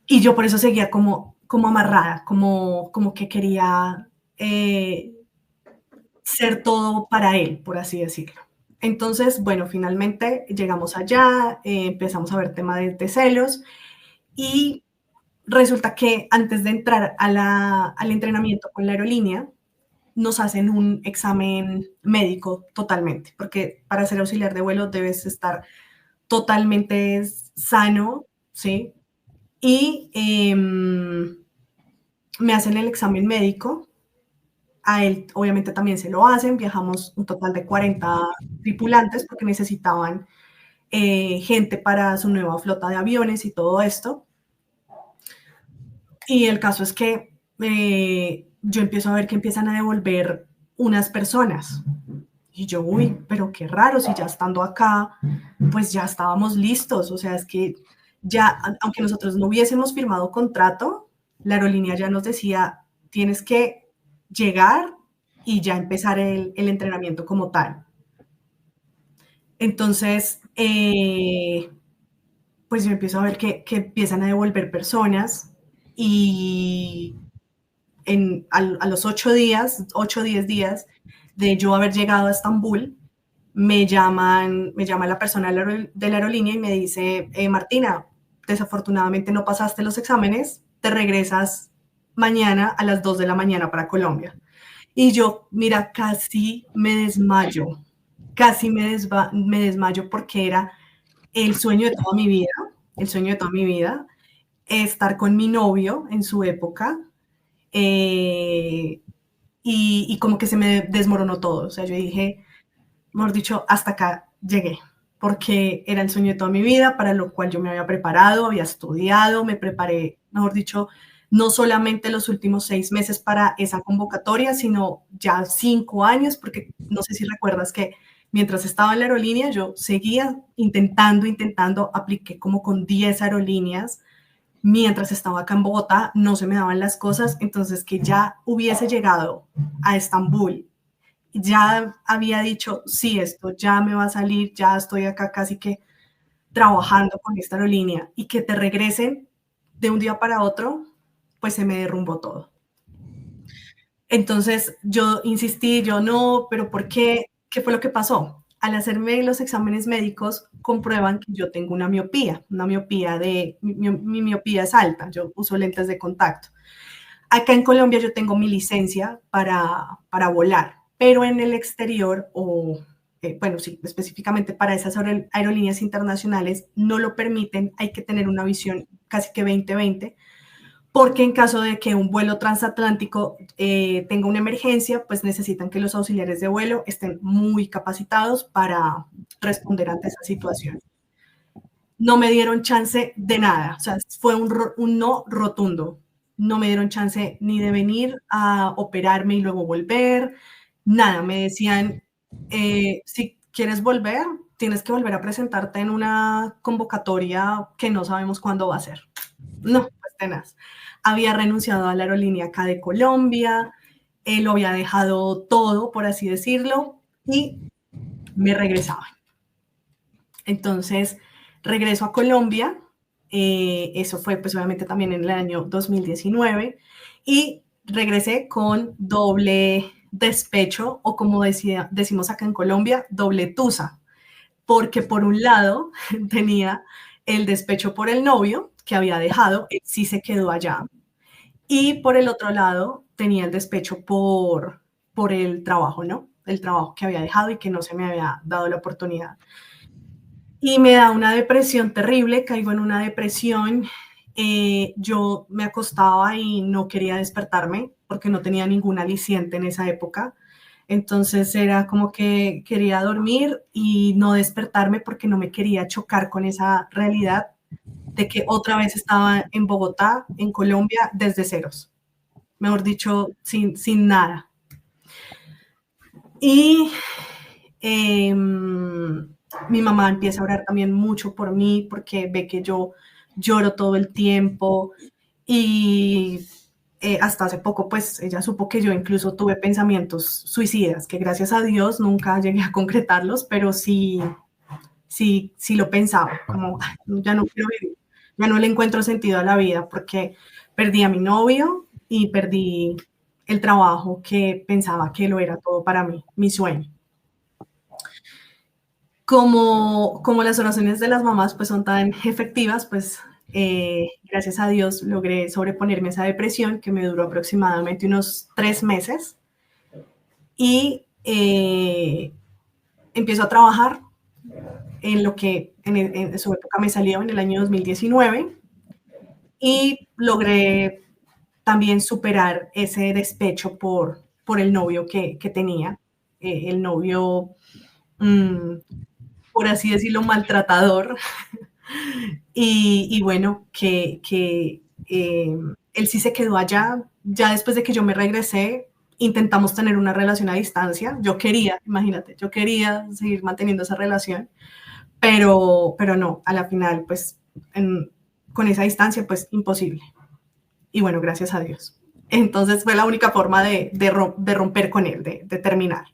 Y yo por eso seguía como amarrada, como que quería ser todo para él, por así decirlo. Entonces, bueno, finalmente llegamos allá, empezamos a ver tema de celos y resulta que antes de entrar al entrenamiento con la aerolínea, nos hacen un examen médico totalmente, porque para ser auxiliar de vuelo debes estar totalmente sano, ¿sí? Y me hacen el examen médico, a él obviamente también se lo hacen, viajamos un total de 40 tripulantes porque necesitaban gente para su nueva flota de aviones y todo esto. Y el caso es que yo empiezo a ver que empiezan a devolver unas personas. Y yo, uy, pero qué raro, si ya estando acá, pues ya estábamos listos. O sea, es que ya, aunque nosotros no hubiésemos firmado contrato, la aerolínea ya nos decía, tienes que llegar y ya empezar el entrenamiento como tal. Entonces, pues yo empiezo a ver que empiezan a devolver personas y a los 8 o 10 días de yo haber llegado a Estambul, me llama la persona de la aerolínea y me dice, Martina, desafortunadamente no pasaste los exámenes, te regresas mañana a las 2 de la mañana para Colombia. Y yo, mira, casi me desmayo porque era el sueño de toda mi vida, el sueño de toda mi vida, estar con mi novio en su época, y como que se me desmoronó todo. O sea, yo dije, mejor dicho, hasta acá llegué, porque era el sueño de toda mi vida, para lo cual yo me había preparado, había estudiado, me preparé, mejor dicho, no solamente los últimos 6 meses para esa convocatoria, sino ya 5 años, porque no sé si recuerdas que Mientras estaba en la aerolínea, yo seguía intentando, apliqué como con 10 aerolíneas. Mientras estaba acá en Bogotá, no se me daban las cosas, entonces que ya hubiese llegado a Estambul, ya había dicho, sí, esto ya me va a salir, ya estoy acá casi que trabajando con esta aerolínea, y que te regresen de un día para otro, pues se me derrumbó todo. Entonces yo insistí, yo no, pero ¿por qué? ¿Qué fue lo que pasó? Al hacerme los exámenes médicos, comprueban que yo tengo una miopía mi miopía es alta, yo uso lentes de contacto. Acá en Colombia yo tengo mi licencia para volar, pero en el exterior, bueno, sí, específicamente para esas aerolíneas internacionales, no lo permiten, hay que tener una visión casi que 20/20, porque en caso de que un vuelo transatlántico tenga una emergencia, pues necesitan que los auxiliares de vuelo estén muy capacitados para responder ante esa situación. No me dieron chance de nada, o sea, fue un no rotundo. No me dieron chance ni de venir a operarme y luego volver, nada. Me decían, si quieres volver, tienes que volver a presentarte en una convocatoria que no sabemos cuándo va a ser. No, pues tenaz. Había renunciado a la aerolínea acá de Colombia, lo había dejado todo, por así decirlo, y me regresaba. Entonces, regreso a Colombia, eso fue pues obviamente también en el año 2019, y regresé con doble despecho, o como decimos acá en Colombia, doble tusa, porque por un lado tenía el despecho por el novio que había dejado, él sí se quedó allá, y por el otro lado tenía el despecho por el trabajo, ¿no? El trabajo que había dejado y que no se me había dado la oportunidad. Y me da una depresión terrible, caigo en una depresión. Yo me acostaba y no quería despertarme porque no tenía ningún aliciente en esa época. Entonces era como que quería dormir y no despertarme porque no me quería chocar con esa realidad de que otra vez estaba en Bogotá, en Colombia, desde ceros. Mejor dicho, sin nada. Y mi mamá empieza a orar también mucho por mí porque ve que yo lloro todo el tiempo, y hasta hace poco pues ella supo que yo incluso tuve pensamientos suicidas, que gracias a Dios nunca llegué a concretarlos, pero sí lo pensaba, como ya no quiero vivir, ya no le encuentro sentido a la vida porque perdí a mi novio y perdí el trabajo que pensaba que lo era todo para mí, mi sueño. Como las oraciones de las mamás pues son tan efectivas, pues gracias a Dios logré sobreponerme a esa depresión que me duró aproximadamente unos 3 meses, y empiezo a trabajar en lo que en su época me salió en el año 2019, y logré también superar ese despecho por el novio que tenía, el novio, por así decirlo, maltratador. Y bueno, él sí se quedó allá. Ya después de que yo me regresé, intentamos tener una relación a distancia. Yo quería, imagínate, yo quería seguir manteniendo esa relación, pero no, a la final, pues con esa distancia, pues imposible. Y bueno, gracias a Dios. Entonces fue la única forma de romper con él, de terminar.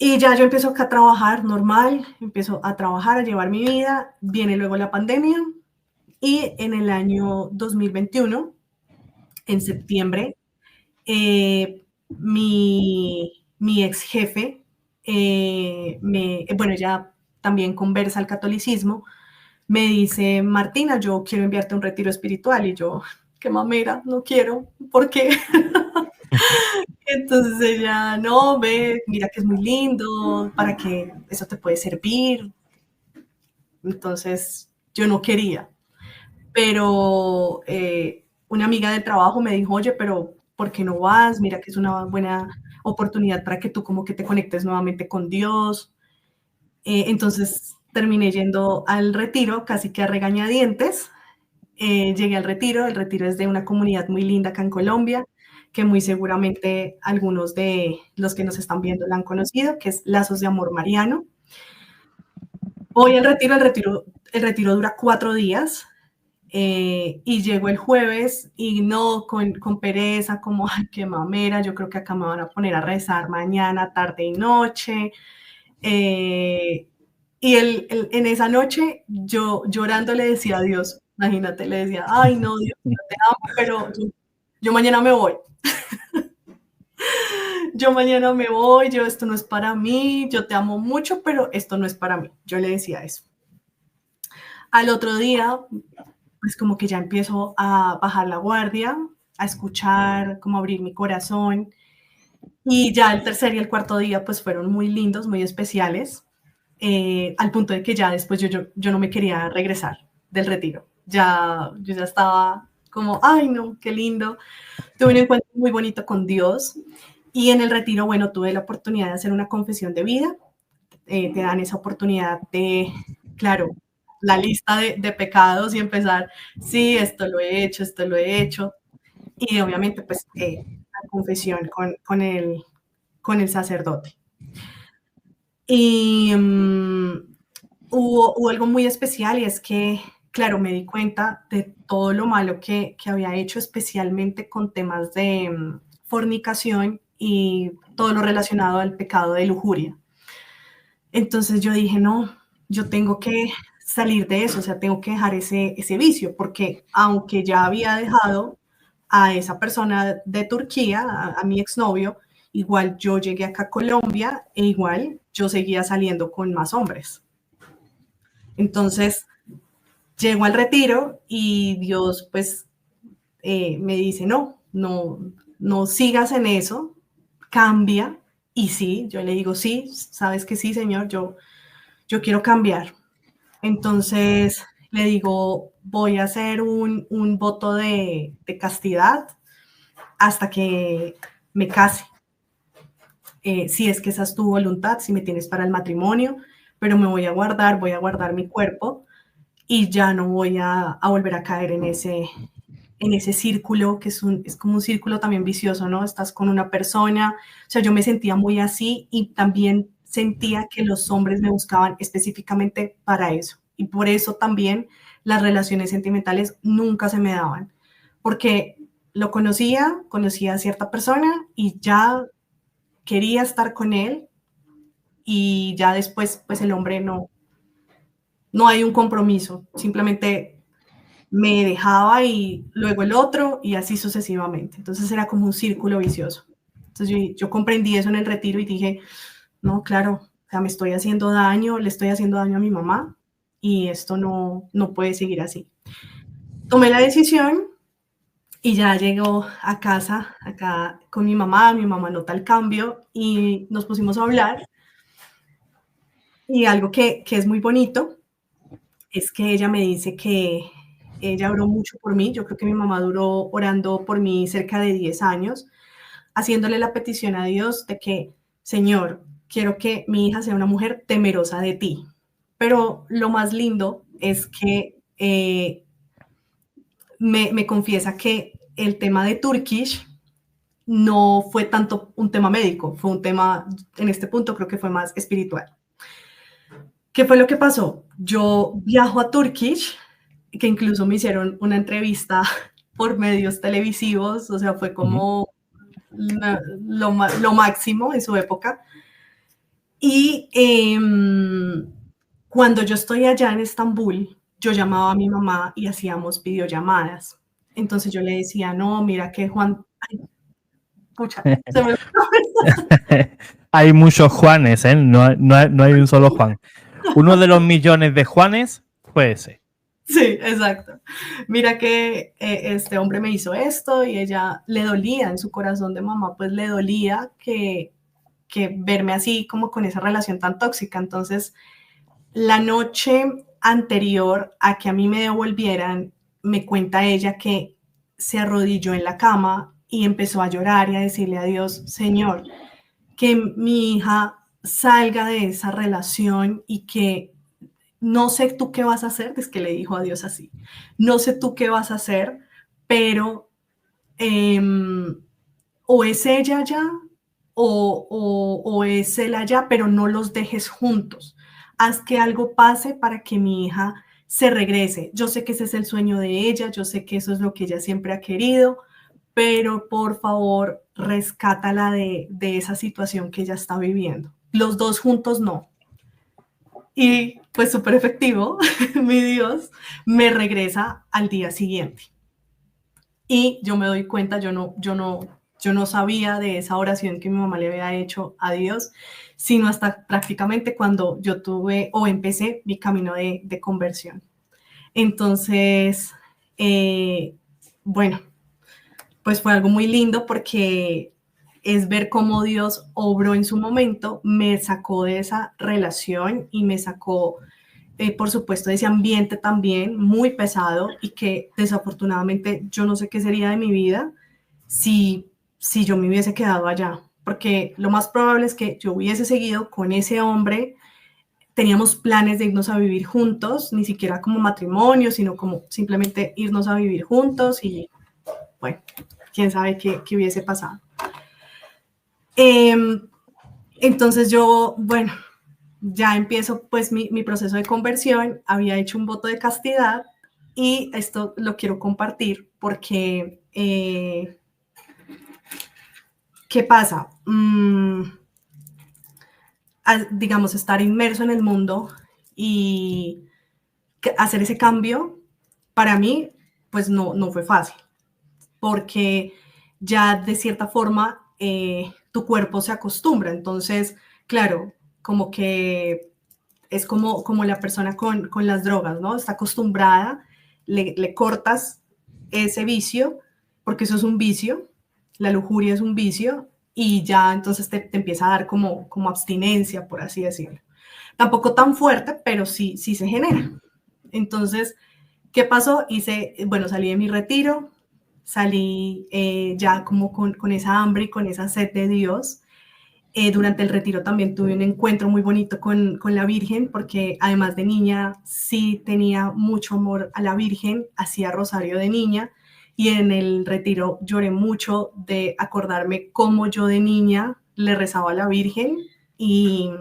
Y ya yo empiezo acá a trabajar normal, empiezo a trabajar, a llevar mi vida. Viene luego la pandemia, y en el año 2021, en septiembre, mi ex jefe, bueno, ella también conversa al catolicismo, me dice, Martina, yo quiero enviarte a un retiro espiritual. Y yo, qué mamera, no quiero, ¿por qué? Entonces ella, no, ve, mira que es muy lindo, para que eso te puede servir. Entonces yo no quería, pero una amiga de trabajo me dijo, oye, pero ¿por qué no vas? Mira que es una buena oportunidad para que tú como que te conectes nuevamente con Dios. Entonces terminé yendo al retiro, casi que a regañadientes. Llegué al retiro, el retiro es de una comunidad muy linda acá en Colombia, que muy seguramente algunos de los que nos están viendo la han conocido, que es Lazos de Amor Mariano. Voy al retiro, el retiro dura 4 días. Y llego el jueves y no, con pereza, como, ay, qué mamera, yo creo que acá me van a poner a rezar mañana, tarde y noche. Y en esa noche yo llorando le decía a Dios, imagínate, le decía, ay no, Dios, yo te amo, pero yo mañana me voy. Yo mañana me voy, esto no es para mí, yo te amo mucho, pero esto no es para mí. Yo le decía eso. Al otro día, pues como que ya empiezo a bajar la guardia, a escuchar, como abrir mi corazón. Y ya el tercer y el cuarto día pues fueron muy lindos, muy especiales, al punto de que ya después yo no me quería regresar del retiro. Yo ya estaba como, ay no, qué lindo. Tuve un encuentro muy bonito con Dios y en el retiro, bueno, tuve la oportunidad de hacer una confesión de vida. Te dan esa oportunidad de, claro, la lista de pecados y empezar, sí, esto lo he hecho, esto lo he hecho. Y obviamente, pues, la confesión con el sacerdote. Y hubo algo muy especial y es que, claro, me di cuenta de todo lo malo que había hecho, especialmente con temas de fornicación y todo lo relacionado al pecado de lujuria. Entonces yo dije, no, yo tengo que salir de eso, o sea, tengo que dejar ese vicio, porque aunque ya había dejado a esa persona de Turquía, a mi exnovio, igual yo llegué acá a Colombia e igual yo seguía saliendo con más hombres. Entonces llego al retiro y Dios pues me dice, no sigas en eso, cambia. Y sí, yo le digo, sí, sabes que sí, Señor, yo quiero cambiar. Entonces le digo, voy a hacer un voto de castidad hasta que me case. Si es que esa es tu voluntad, si me tienes para el matrimonio, pero me voy a guardar mi cuerpo y ya no voy a volver a caer en ese círculo que es como un círculo también vicioso, ¿no? Estás con una persona, o sea, yo me sentía muy así y también sentía que los hombres me buscaban específicamente para eso. Y por eso también las relaciones sentimentales nunca se me daban, porque lo conocía a cierta persona y ya quería estar con él y ya después, pues el hombre no hay un compromiso, simplemente me dejaba y luego el otro y así sucesivamente. Entonces era como un círculo vicioso. Entonces yo comprendí eso en el retiro y dije, no, claro, o sea, me estoy haciendo daño, le estoy haciendo daño a mi mamá y esto no puede seguir así. Tomé la decisión y ya llego a casa, acá con mi mamá nota el cambio y nos pusimos a hablar y algo que es muy bonito es que ella me dice que ella oró mucho por mí. Yo creo que mi mamá duró orando por mí cerca de 10 años, haciéndole la petición a Dios de que, Señor, quiero que mi hija sea una mujer temerosa de ti. Pero lo más lindo es que me confiesa que el tema de Turkish no fue tanto un tema médico, fue un tema, en este punto creo que fue más espiritual. ¿Qué fue lo que pasó? Yo viajo a Turkish, que incluso me hicieron una entrevista por medios televisivos, o sea, fue como lo máximo en su época. Y cuando yo estoy allá en Estambul, yo llamaba a mi mamá y hacíamos videollamadas. Entonces yo le decía, no, mira que Juan, ay, pucha, se me... Hay muchos Juanes, ¿eh? No hay un solo Juan. Uno de los millones de Juanes fue ese. Sí, exacto. Mira que este hombre me hizo esto y ella le dolía en su corazón de mamá, pues le dolía que verme así como con esa relación tan tóxica. Entonces, la noche anterior a que a mí me devolvieran, me cuenta ella que se arrodilló en la cama y empezó a llorar y a decirle a Dios, Señor, que mi hija salga de esa relación y que no sé tú qué vas a hacer, es que le dijo a Dios así, no sé tú qué vas a hacer, pero o es ella ya o es él allá, pero no los dejes juntos. Haz que algo pase para que mi hija se regrese. Yo sé que ese es el sueño de ella, yo sé que eso es lo que ella siempre ha querido, pero por favor, rescátala de esa situación que ella está viviendo. Los dos juntos no. Y pues súper efectivo, mi Dios, me regresa al día siguiente. Y yo me doy cuenta, yo no sabía de esa oración que mi mamá le había hecho a Dios, sino hasta prácticamente cuando yo tuve o empecé mi camino de conversión. Entonces, bueno, pues fue algo muy lindo porque es ver cómo Dios obró en su momento, me sacó de esa relación y me sacó, por supuesto, de ese ambiente también muy pesado y que desafortunadamente yo no sé qué sería de mi vida si yo me hubiese quedado allá, porque lo más probable es que yo hubiese seguido con ese hombre. Teníamos planes de irnos a vivir juntos, ni siquiera como matrimonio, sino como simplemente irnos a vivir juntos y bueno, quién sabe qué hubiese pasado. Entonces yo, bueno, ya empiezo pues mi proceso de conversión, había hecho un voto de castidad y esto lo quiero compartir porque, ¿qué pasa? Digamos, estar inmerso en el mundo y hacer ese cambio, para mí, pues no fue fácil, porque ya de cierta forma tu cuerpo se acostumbra. Entonces, claro, como que es como la persona con las drogas, ¿no? Está acostumbrada, le cortas ese vicio, porque eso es un vicio, la lujuria es un vicio, y ya entonces te empieza a dar como abstinencia, por así decirlo. Tampoco tan fuerte, pero sí se genera. Entonces, ¿qué pasó? Bueno, salí de mi retiro, salí ya como con esa hambre y con esa sed de Dios. Durante el retiro también tuve un encuentro muy bonito con la Virgen, porque además de niña sí tenía mucho amor a la Virgen, hacía rosario de niña y en el retiro lloré mucho de acordarme cómo yo de niña le rezaba a la Virgen y,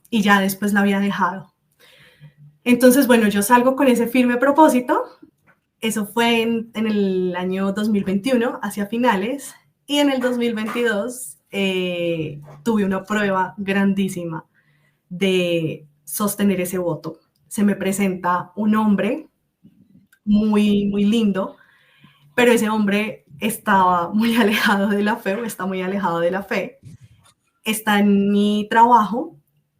y ya después la había dejado. Entonces, bueno, yo salgo con ese firme propósito. Eso fue en el año 2021, hacia finales, y en el 2022 tuve una prueba grandísima de sostener ese voto. Se me presenta un hombre muy lindo, pero ese hombre estaba muy alejado de la fe, o está muy alejado de la fe, está en mi trabajo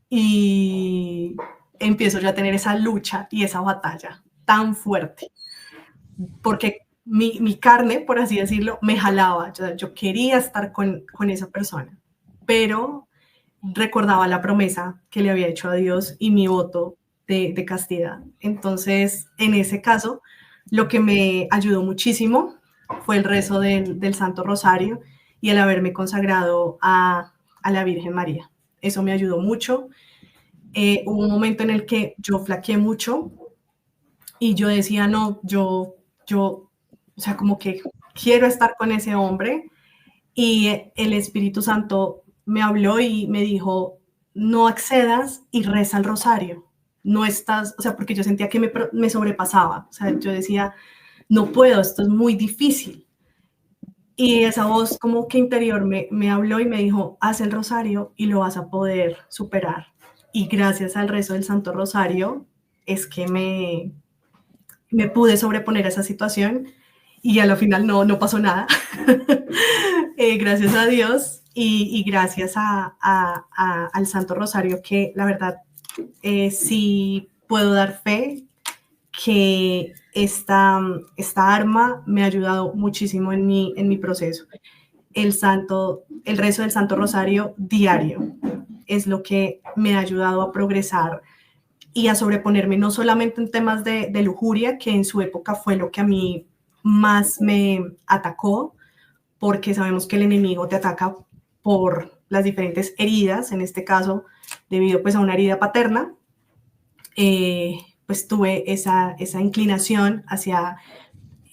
y empiezo ya a tener esa lucha y esa batalla tan fuerte porque mi carne, por así decirlo, me jalaba. Yo quería estar con esa persona, pero recordaba la promesa que le había hecho a Dios y mi voto de castidad. Entonces, en ese caso, lo que me ayudó muchísimo fue el rezo del Santo Rosario y el haberme consagrado a la Virgen María. Eso me ayudó mucho. Hubo un momento en el que yo flaqueé mucho y yo decía, no, o sea, como que quiero estar con ese hombre y el Espíritu Santo me habló y me dijo, no accedas y reza el rosario. No estás, o sea, porque yo sentía que me sobrepasaba. O sea, yo decía, no puedo, esto es muy difícil. Y esa voz como que interior me habló y me dijo, haz el rosario y lo vas a poder superar. Y gracias al rezo del Santo Rosario es que me pude sobreponer a esa situación y a lo final no pasó nada. Gracias a Dios y gracias al Santo Rosario, que la verdad sí puedo dar fe que esta arma me ha ayudado muchísimo en mi proceso. El rezo del Santo Rosario diario es lo que me ha ayudado a progresar y a sobreponerme no solamente en temas de lujuria, que en su época fue lo que a mí más me atacó, porque sabemos que el enemigo te ataca por las diferentes heridas, en este caso debido pues a una herida paterna, pues tuve esa inclinación hacia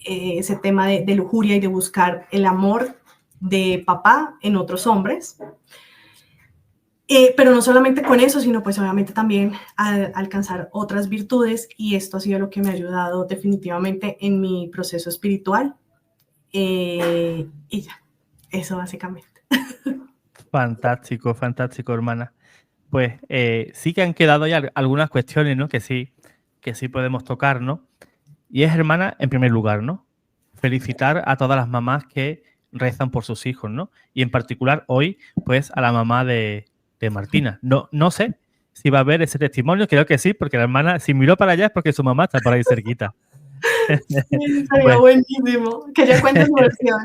ese tema de lujuria y de buscar el amor de papá en otros hombres. Pero no solamente con eso, sino pues obviamente también a alcanzar otras virtudes, y esto ha sido lo que me ha ayudado definitivamente en mi proceso espiritual. Y ya, eso básicamente. Fantástico, fantástico, hermana. Pues sí que han quedado ya algunas cuestiones, ¿no? Que sí podemos tocar, ¿no? Y es, hermana, en primer lugar, ¿no? Felicitar a todas las mamás que rezan por sus hijos, ¿no? Y en particular hoy, pues, a la mamá de Martina. No sé si va a haber ese testimonio, creo que sí, porque la hermana, si miró para allá es porque su mamá está por ahí cerquita. Sí, sería Pues, buenísimo. Que ella cuente su versión.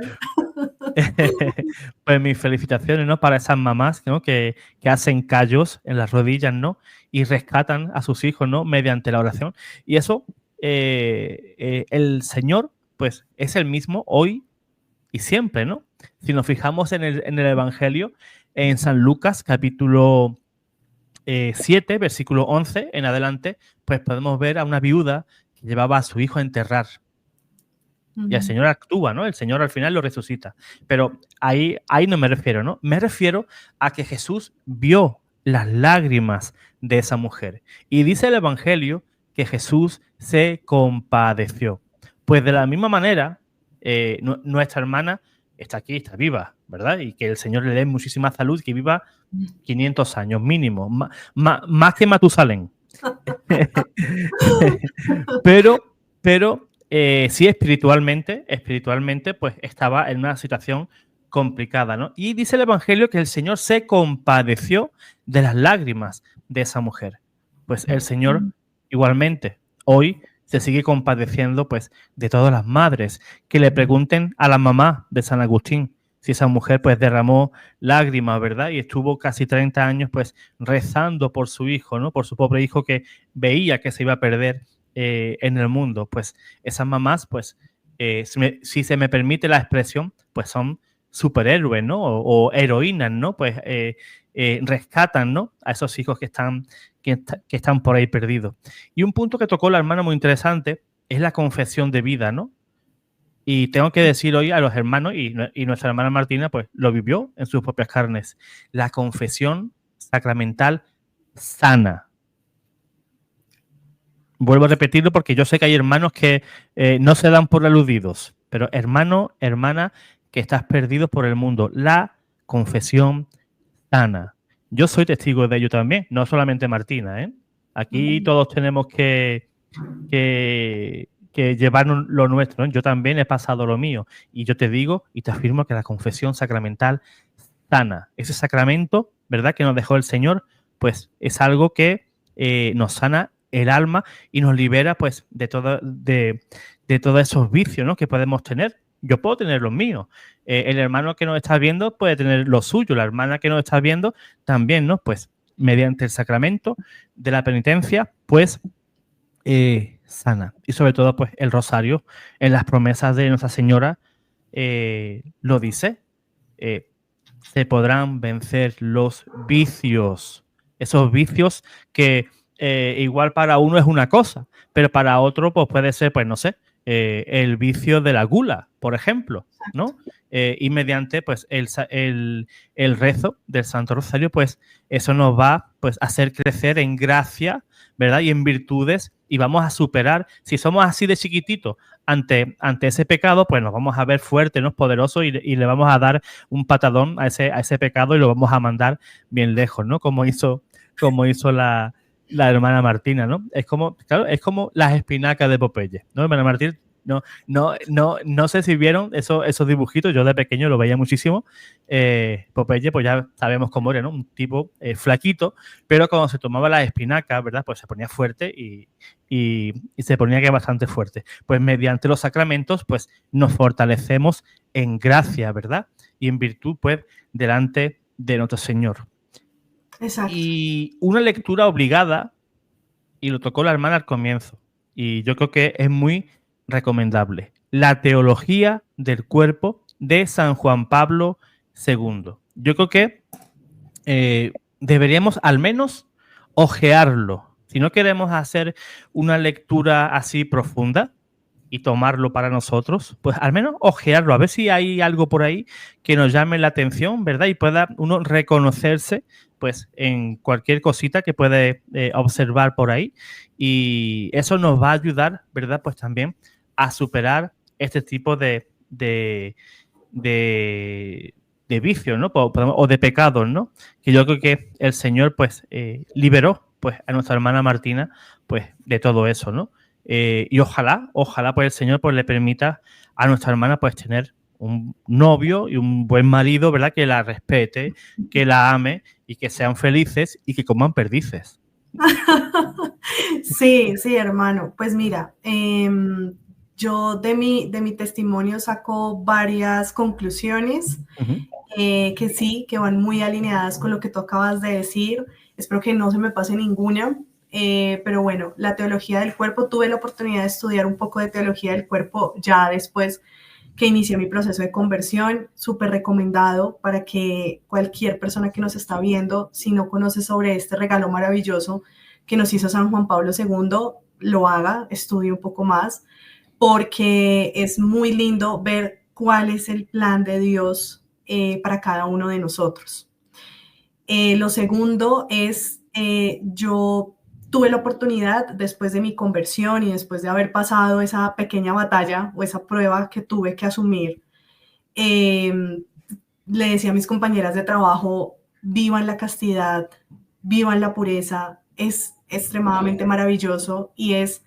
pues mis felicitaciones, ¿no? Para esas mamás, ¿no? Que hacen callos en las rodillas, ¿no? Y rescatan a sus hijos, ¿no? Mediante la oración. Y eso, el Señor, pues, es el mismo hoy y siempre, ¿no? Si nos fijamos en el Evangelio, en San Lucas, capítulo 7, versículo 11 en adelante, pues podemos ver a una viuda que llevaba a su hijo a enterrar. Y el Señor actúa, ¿no? El Señor al final lo resucita. Pero ahí no me refiero, ¿no? Me refiero a que Jesús vio las lágrimas de esa mujer. Y dice el Evangelio que Jesús se compadeció. Pues de la misma manera, nuestra hermana está aquí, está viva, ¿verdad? Y que el Señor le dé muchísima salud, que viva 500 años mínimo, más que Matusalén. pero sí, espiritualmente, pues estaba en una situación complicada, ¿no? Y dice el Evangelio que el Señor se compadeció de las lágrimas de esa mujer. Pues el Señor igualmente hoy se sigue compadeciendo, pues, de todas las madres. Que le pregunten a la mamá de San Agustín si esa mujer, pues, derramó lágrimas, ¿verdad? Y estuvo casi 30 años, pues, rezando por su hijo, ¿no? Por su pobre hijo que veía que se iba a perder en el mundo. Pues esas mamás, pues, si se me permite la expresión, pues son superhéroes, ¿no? O heroínas, ¿no? Pues rescatan, ¿no? A esos hijos que están por ahí perdidos. Y un punto que tocó la hermana muy interesante es la confesión de vida, ¿no? Y tengo que decir hoy a los hermanos, y nuestra hermana Martina, pues lo vivió en sus propias carnes, la confesión sacramental sana. Vuelvo a repetirlo porque yo sé que hay hermanos que no se dan por aludidos, pero hermano, hermana, que estás perdido por el mundo. La confesión sana. Yo soy testigo de ello también, no solamente Martina, ¿eh? Aquí todos tenemos que llevarnos lo nuestro, ¿no? Yo también he pasado lo mío. Y yo te digo y te afirmo que la confesión sacramental sana, ese sacramento, ¿verdad?, que nos dejó el Señor, pues es algo que nos sana el alma y nos libera, pues, de todos esos vicios, ¿no?, que podemos tener. Yo puedo tener los míos. El hermano que nos está viendo puede tener los suyos. La hermana que nos está viendo también, ¿no? Pues mediante el sacramento de la penitencia, pues sana. Y sobre todo, pues el rosario, en las promesas de Nuestra Señora, lo dice. Se podrán vencer los vicios. Esos vicios que igual para uno es una cosa, pero para otro pues puede ser, pues no sé, el vicio de la gula, por ejemplo, ¿no? Y mediante pues el rezo del Santo Rosario, pues eso nos va pues a hacer crecer en gracia, ¿verdad? Y en virtudes, y vamos a superar, si somos así de chiquititos ante ese pecado, pues nos vamos a ver fuertes, ¿no? Poderosos, y le vamos a dar un patadón a ese pecado y lo vamos a mandar bien lejos, ¿no? Como hizo la hermana Martina, ¿no? Es como, claro, es como las espinacas de Popeye, ¿no? Hermana Martina, no sé si vieron esos dibujitos, yo de pequeño lo veía muchísimo. Popeye, pues ya sabemos cómo era, ¿no? Un tipo flaquito, pero cuando se tomaba las espinacas, ¿verdad? Pues se ponía fuerte y se ponía que bastante fuerte. Pues mediante los sacramentos, pues nos fortalecemos en gracia, ¿verdad? Y en virtud, pues, delante de nuestro Señor. Exacto. Y una lectura obligada, y lo tocó la hermana al comienzo, y yo creo que es muy recomendable. La teología del cuerpo de San Juan Pablo II. Yo creo que deberíamos al menos ojearlo. Si no queremos hacer una lectura así profunda, y tomarlo para nosotros, pues al menos ojearlo, a ver si hay algo por ahí que nos llame la atención, ¿verdad? Y pueda uno reconocerse, pues, en cualquier cosita que puede observar por ahí. Y eso nos va a ayudar, ¿verdad? Pues también a superar este tipo de, de vicios, ¿no? O de pecados, ¿no? Que yo creo que el Señor, pues, liberó, pues, a nuestra hermana Martina, pues, de todo eso, ¿no? Y ojalá, pues, el Señor, pues, le permita a nuestra hermana, pues, tener un novio y un buen marido, ¿verdad? Que la respete, que la ame y que sean felices y que coman perdices. Sí, sí, hermano. Pues mira, yo de mi testimonio saco varias conclusiones que sí, que van muy alineadas con lo que tú acabas de decir. Espero que no se me pase ninguna. Pero bueno, la teología del cuerpo, tuve la oportunidad de estudiar un poco de teología del cuerpo ya después que inicié mi proceso de conversión, súper recomendado para que cualquier persona que nos está viendo, si no conoce sobre este regalo maravilloso que nos hizo San Juan Pablo II, lo haga, estudie un poco más, porque es muy lindo ver cuál es el plan de Dios para cada uno de nosotros. Lo segundo es, yo tuve la oportunidad, después de mi conversión y después de haber pasado esa pequeña batalla o esa prueba que tuve que asumir, le decía a mis compañeras de trabajo, vivan la castidad, vivan la pureza, es extremadamente maravilloso y es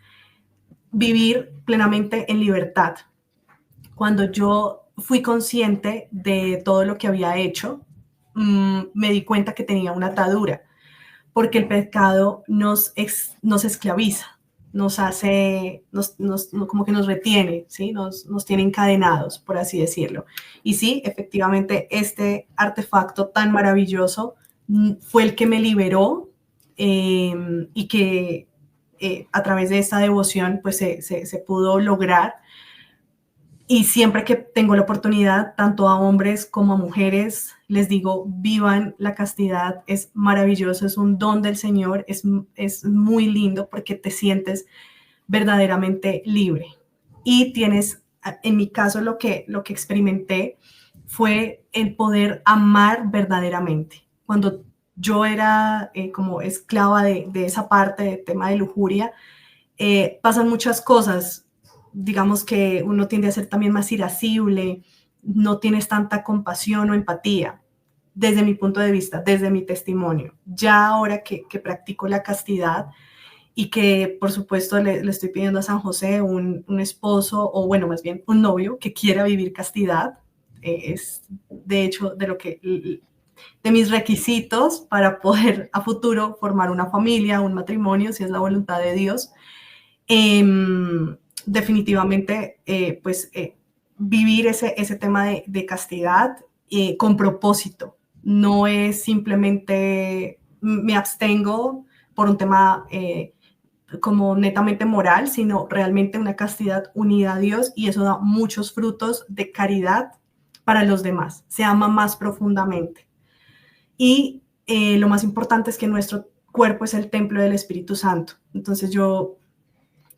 vivir plenamente en libertad. Cuando yo fui consciente de todo lo que había hecho, me di cuenta que tenía una atadura, porque el pecado nos esclaviza, nos hace, como que nos retiene, ¿sí? Nos tiene encadenados, por así decirlo. Y sí, efectivamente, este artefacto tan maravilloso fue el que me liberó y que a través de esta devoción pues se pudo lograr. Y siempre que tengo la oportunidad, tanto a hombres como a mujeres, les digo, vivan la castidad, es maravilloso, es un don del Señor, es muy lindo porque te sientes verdaderamente libre. Y tienes, en mi caso, lo que experimenté fue el poder amar verdaderamente. Cuando yo era como esclava de esa parte del tema de lujuria, pasan muchas cosas. Digamos que uno tiende a ser también más irascible, no tienes tanta compasión o empatía, desde mi punto de vista, desde mi testimonio. Ya ahora que practico la castidad y que, por supuesto, le estoy pidiendo a San José un esposo, o bueno, más bien un novio que quiera vivir castidad, es de hecho de mis requisitos para poder a futuro formar una familia, un matrimonio, si es la voluntad de Dios. Definitivamente, vivir ese tema de castidad con propósito. No es simplemente me abstengo por un tema como netamente moral, sino realmente una castidad unida a Dios, y eso da muchos frutos de caridad para los demás. Se ama más profundamente. Y lo más importante es que nuestro cuerpo es el templo del Espíritu Santo. Entonces yo,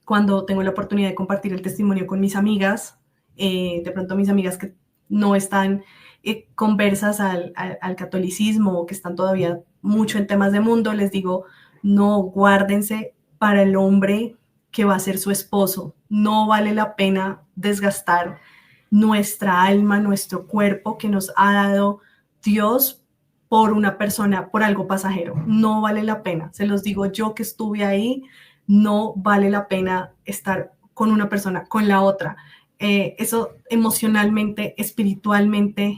cuando tengo la oportunidad de compartir el testimonio con mis amigas, de pronto mis amigas que no están conversas al catolicismo o que están todavía mucho en temas de mundo, les digo, no, guárdense para el hombre que va a ser su esposo. No vale la pena desgastar nuestra alma, nuestro cuerpo que nos ha dado Dios por una persona, por algo pasajero. No vale la pena. Se los digo yo que estuve ahí. No vale la pena estar con una persona, con la otra. Eso emocionalmente, espiritualmente,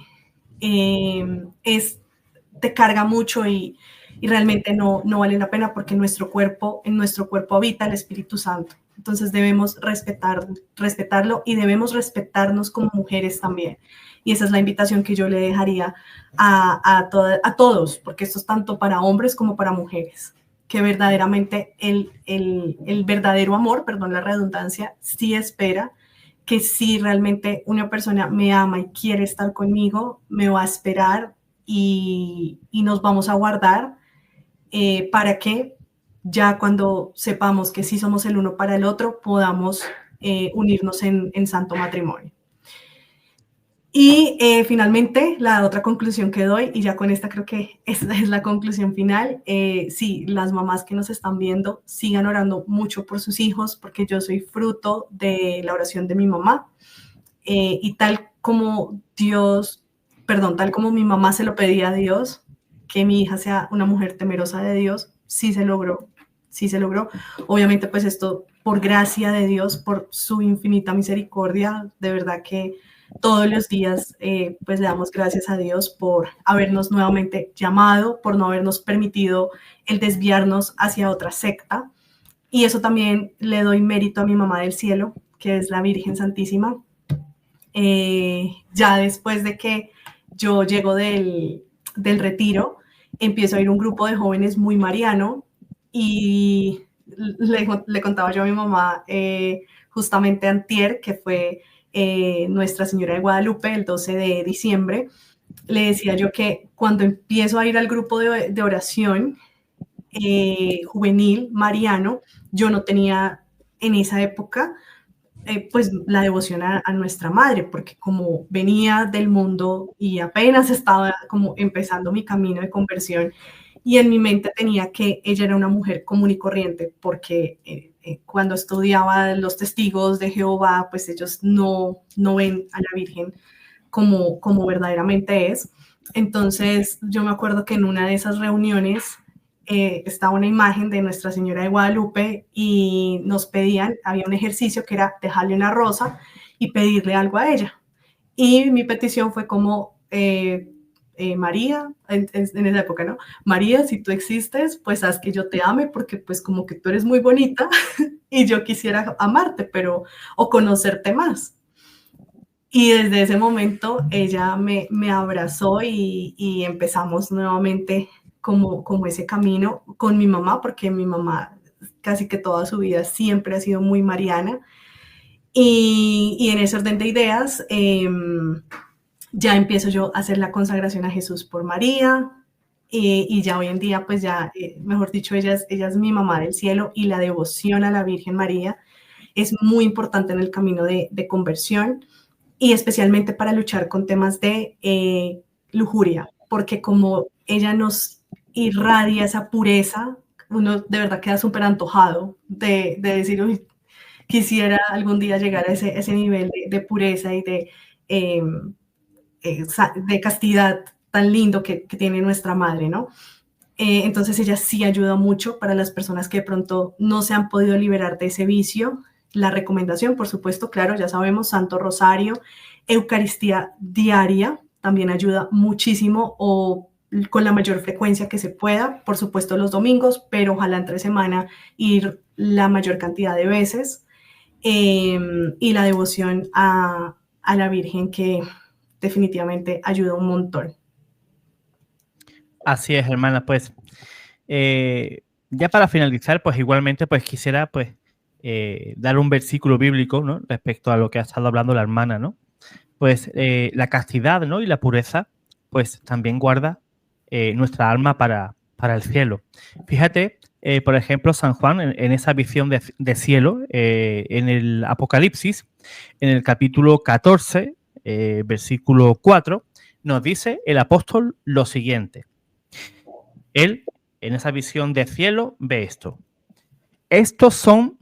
te carga mucho y realmente no vale la pena, porque en nuestro cuerpo habita el Espíritu Santo. Entonces debemos respetarlo y debemos respetarnos como mujeres también. Y esa es la invitación que yo le dejaría a todos, porque esto es tanto para hombres como para mujeres, que verdaderamente el verdadero amor, perdón la redundancia, sí espera, que si realmente una persona me ama y quiere estar conmigo, me va a esperar y nos vamos a guardar para que ya cuando sepamos que sí somos el uno para el otro, podamos unirnos en santo matrimonio. Y finalmente, la otra conclusión que doy, y ya con esta creo que esta es la conclusión final, sí, las mamás que nos están viendo, sigan orando mucho por sus hijos, porque yo soy fruto de la oración de mi mamá, y tal como tal como mi mamá se lo pedía a Dios, que mi hija sea una mujer temerosa de Dios, sí se logró, sí se logró. Obviamente, pues esto por gracia de Dios, por su infinita misericordia, de verdad que todos los días pues le damos gracias a Dios por habernos nuevamente llamado, por no habernos permitido el desviarnos hacia otra secta. Y eso también le doy mérito a mi mamá del cielo, que es la Virgen Santísima. Ya después de que yo llego del empiezo a ir un grupo de jóvenes muy mariano y le contaba yo a mi mamá justamente antier, que fue Nuestra Señora de Guadalupe, el 12 de diciembre, le decía yo que cuando empiezo a ir al grupo de oración juvenil mariano, yo no tenía en esa época pues la devoción a nuestra madre, porque como venía del mundo y apenas estaba como empezando mi camino de conversión, y en mi mente tenía que ella era una mujer común y corriente, porque cuando estudiaba los testigos de Jehová, pues ellos no ven a la Virgen como verdaderamente es. Entonces yo me acuerdo que en una de esas reuniones estaba una imagen de Nuestra Señora de Guadalupe y nos pedían, había un ejercicio que era dejarle una rosa y pedirle algo a ella. Y mi petición fue como, María, en esa época, ¿no? María, si tú existes, pues haz que yo te ame, porque pues como que tú eres muy bonita y yo quisiera amarte, pero, o conocerte más. Y desde ese momento ella me abrazó y empezamos nuevamente como ese camino con mi mamá, porque mi mamá casi que toda su vida siempre ha sido muy mariana. Y en ese orden de ideas, ya empiezo yo a hacer la consagración a Jesús por María, y ya hoy en día, pues ya, mejor dicho, ella es mi mamá del cielo, y la devoción a la Virgen María es muy importante en el camino de conversión, y especialmente para luchar con temas de lujuria, porque como ella nos irradia esa pureza, uno de verdad queda súper antojado de decir, uy, quisiera algún día llegar a ese nivel de pureza y de castidad tan lindo que tiene nuestra madre, ¿no? Entonces ella sí ayuda mucho para las personas que de pronto no se han podido liberar de ese vicio. La recomendación, por supuesto, claro, ya sabemos, Santo Rosario, Eucaristía diaria, también ayuda muchísimo, o con la mayor frecuencia que se pueda, por supuesto los domingos, pero ojalá entre semana ir la mayor cantidad de veces, y la devoción a la Virgen, que definitivamente ayuda un montón. Así es, hermana, pues ya para finalizar, pues igualmente pues quisiera pues dar un versículo bíblico, ¿no? Respecto a lo que ha estado hablando la hermana, ¿no? Pues la castidad, ¿no? Y la pureza, pues también guarda nuestra alma para el cielo. Fíjate, por ejemplo, San Juan, en esa visión de cielo, en el Apocalipsis, en el capítulo 14, versículo 4, nos dice el apóstol lo siguiente. Él, en esa visión de cielo, ve esto. Estos son,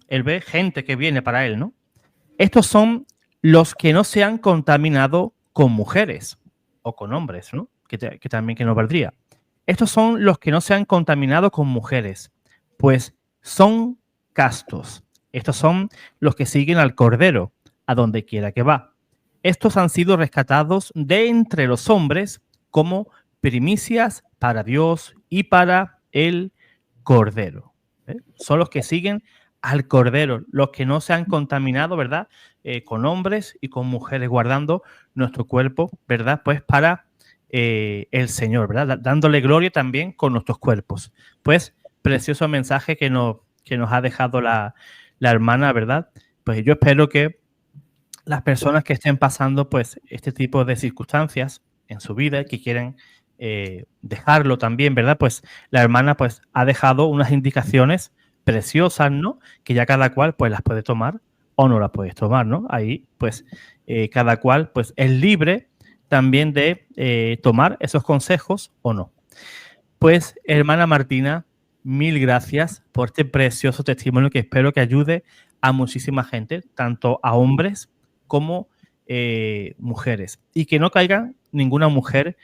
él ve gente que viene para él, ¿no? Estos son los que no se han contaminado con mujeres o con hombres, ¿no? Que también que no valdría. Estos son los que no se han contaminado con mujeres, pues son castos. Estos son los que siguen al Cordero, a donde quiera que va. Estos han sido rescatados de entre los hombres como primicias para Dios y para el Cordero. Son los que siguen al Cordero, los que no se han contaminado, ¿verdad? Con hombres y con mujeres, guardando nuestro cuerpo, ¿verdad? Pues para el Señor, ¿verdad? Dándole gloria también con nuestros cuerpos. Pues precioso mensaje que nos ha dejado la hermana, ¿verdad? Pues yo espero que las personas que estén pasando pues este tipo de circunstancias en su vida, que quieren dejarlo también, ¿verdad? Pues la hermana pues ha dejado unas indicaciones preciosas, ¿no? Que ya cada cual pues las puede tomar o no la puedes tomar, ¿no? Ahí, pues, cada cual pues, es libre también de tomar esos consejos o no. Pues, hermana Martina, mil gracias por este precioso testimonio que espero que ayude a muchísima gente, tanto a hombres como mujeres. Y que no caiga ninguna mujer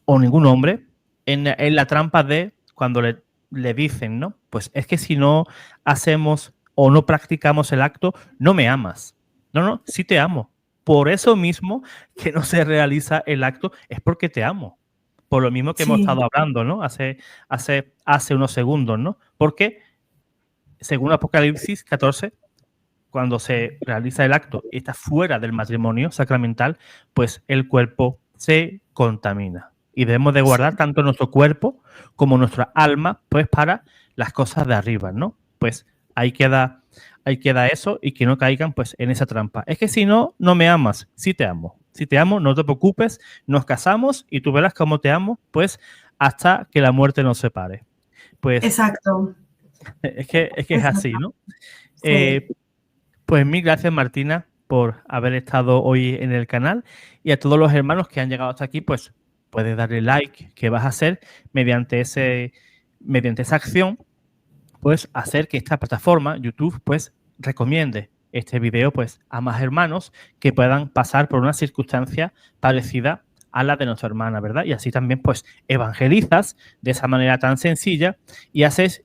o ningún hombre en la trampa de cuando le dicen, ¿no? Pues es que si no hacemos o no practicamos el acto, no me amas. No, no, sí te amo. Por eso mismo que no se realiza el acto es porque te amo. Por lo mismo que hemos Sí, estado hablando, ¿no? Hace unos segundos, ¿no? Porque según Apocalipsis 14, cuando se realiza el acto y está fuera del matrimonio sacramental, pues el cuerpo se contamina. Y debemos de sí, guardar tanto nuestro cuerpo como nuestra alma, pues para las cosas de arriba, ¿no? Pues ahí queda eso y que no caigan pues en esa trampa. Es que si no, no me amas. Sí te amo. Si te amo, no te preocupes, nos casamos y tú verás cómo te amo, pues hasta que la muerte nos separe. Pues exacto, es que es así, exacto, ¿no? sí. Pues mil gracias, Martina, por haber estado hoy en el canal y a todos los hermanos que han llegado hasta aquí, pues puedes darle like, que vas a hacer mediante esa acción, pues hacer que esta plataforma, YouTube, pues recomiende este video pues a más hermanos que puedan pasar por una circunstancia parecida a la de nuestra hermana, ¿verdad? Y así también pues evangelizas de esa manera tan sencilla y haces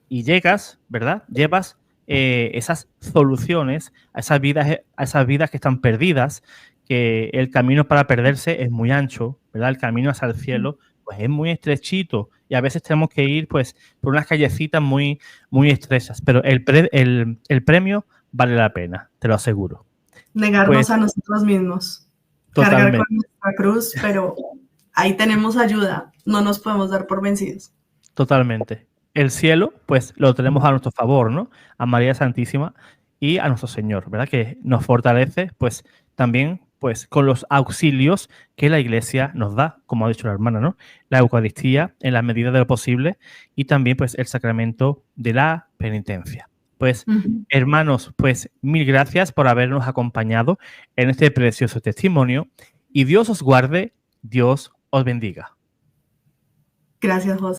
y llegas, ¿verdad? Llevas esas soluciones a esas vidas que están perdidas, que el camino para perderse es muy ancho, ¿verdad? El camino hacia el cielo pues es muy estrechito y a veces tenemos que ir pues por unas callecitas muy, muy estrechas, pero el premio vale la pena, te lo aseguro. Negarnos Pues a nosotros mismos, cargar con totalmente, nuestra cruz, pero ahí tenemos ayuda, no nos podemos dar por vencidos. totalmente. El cielo, pues lo tenemos a nuestro favor, ¿no? A María Santísima y a nuestro Señor, ¿verdad? Que nos fortalece, pues también, pues con los auxilios que la Iglesia nos da, como ha dicho la hermana, ¿no? La Eucaristía en la medida de lo posible y también, pues, el sacramento de la penitencia. Pues, Ujú. hermanos, pues mil gracias por habernos acompañado en este precioso testimonio y Dios os guarde, Dios os bendiga. Gracias, José.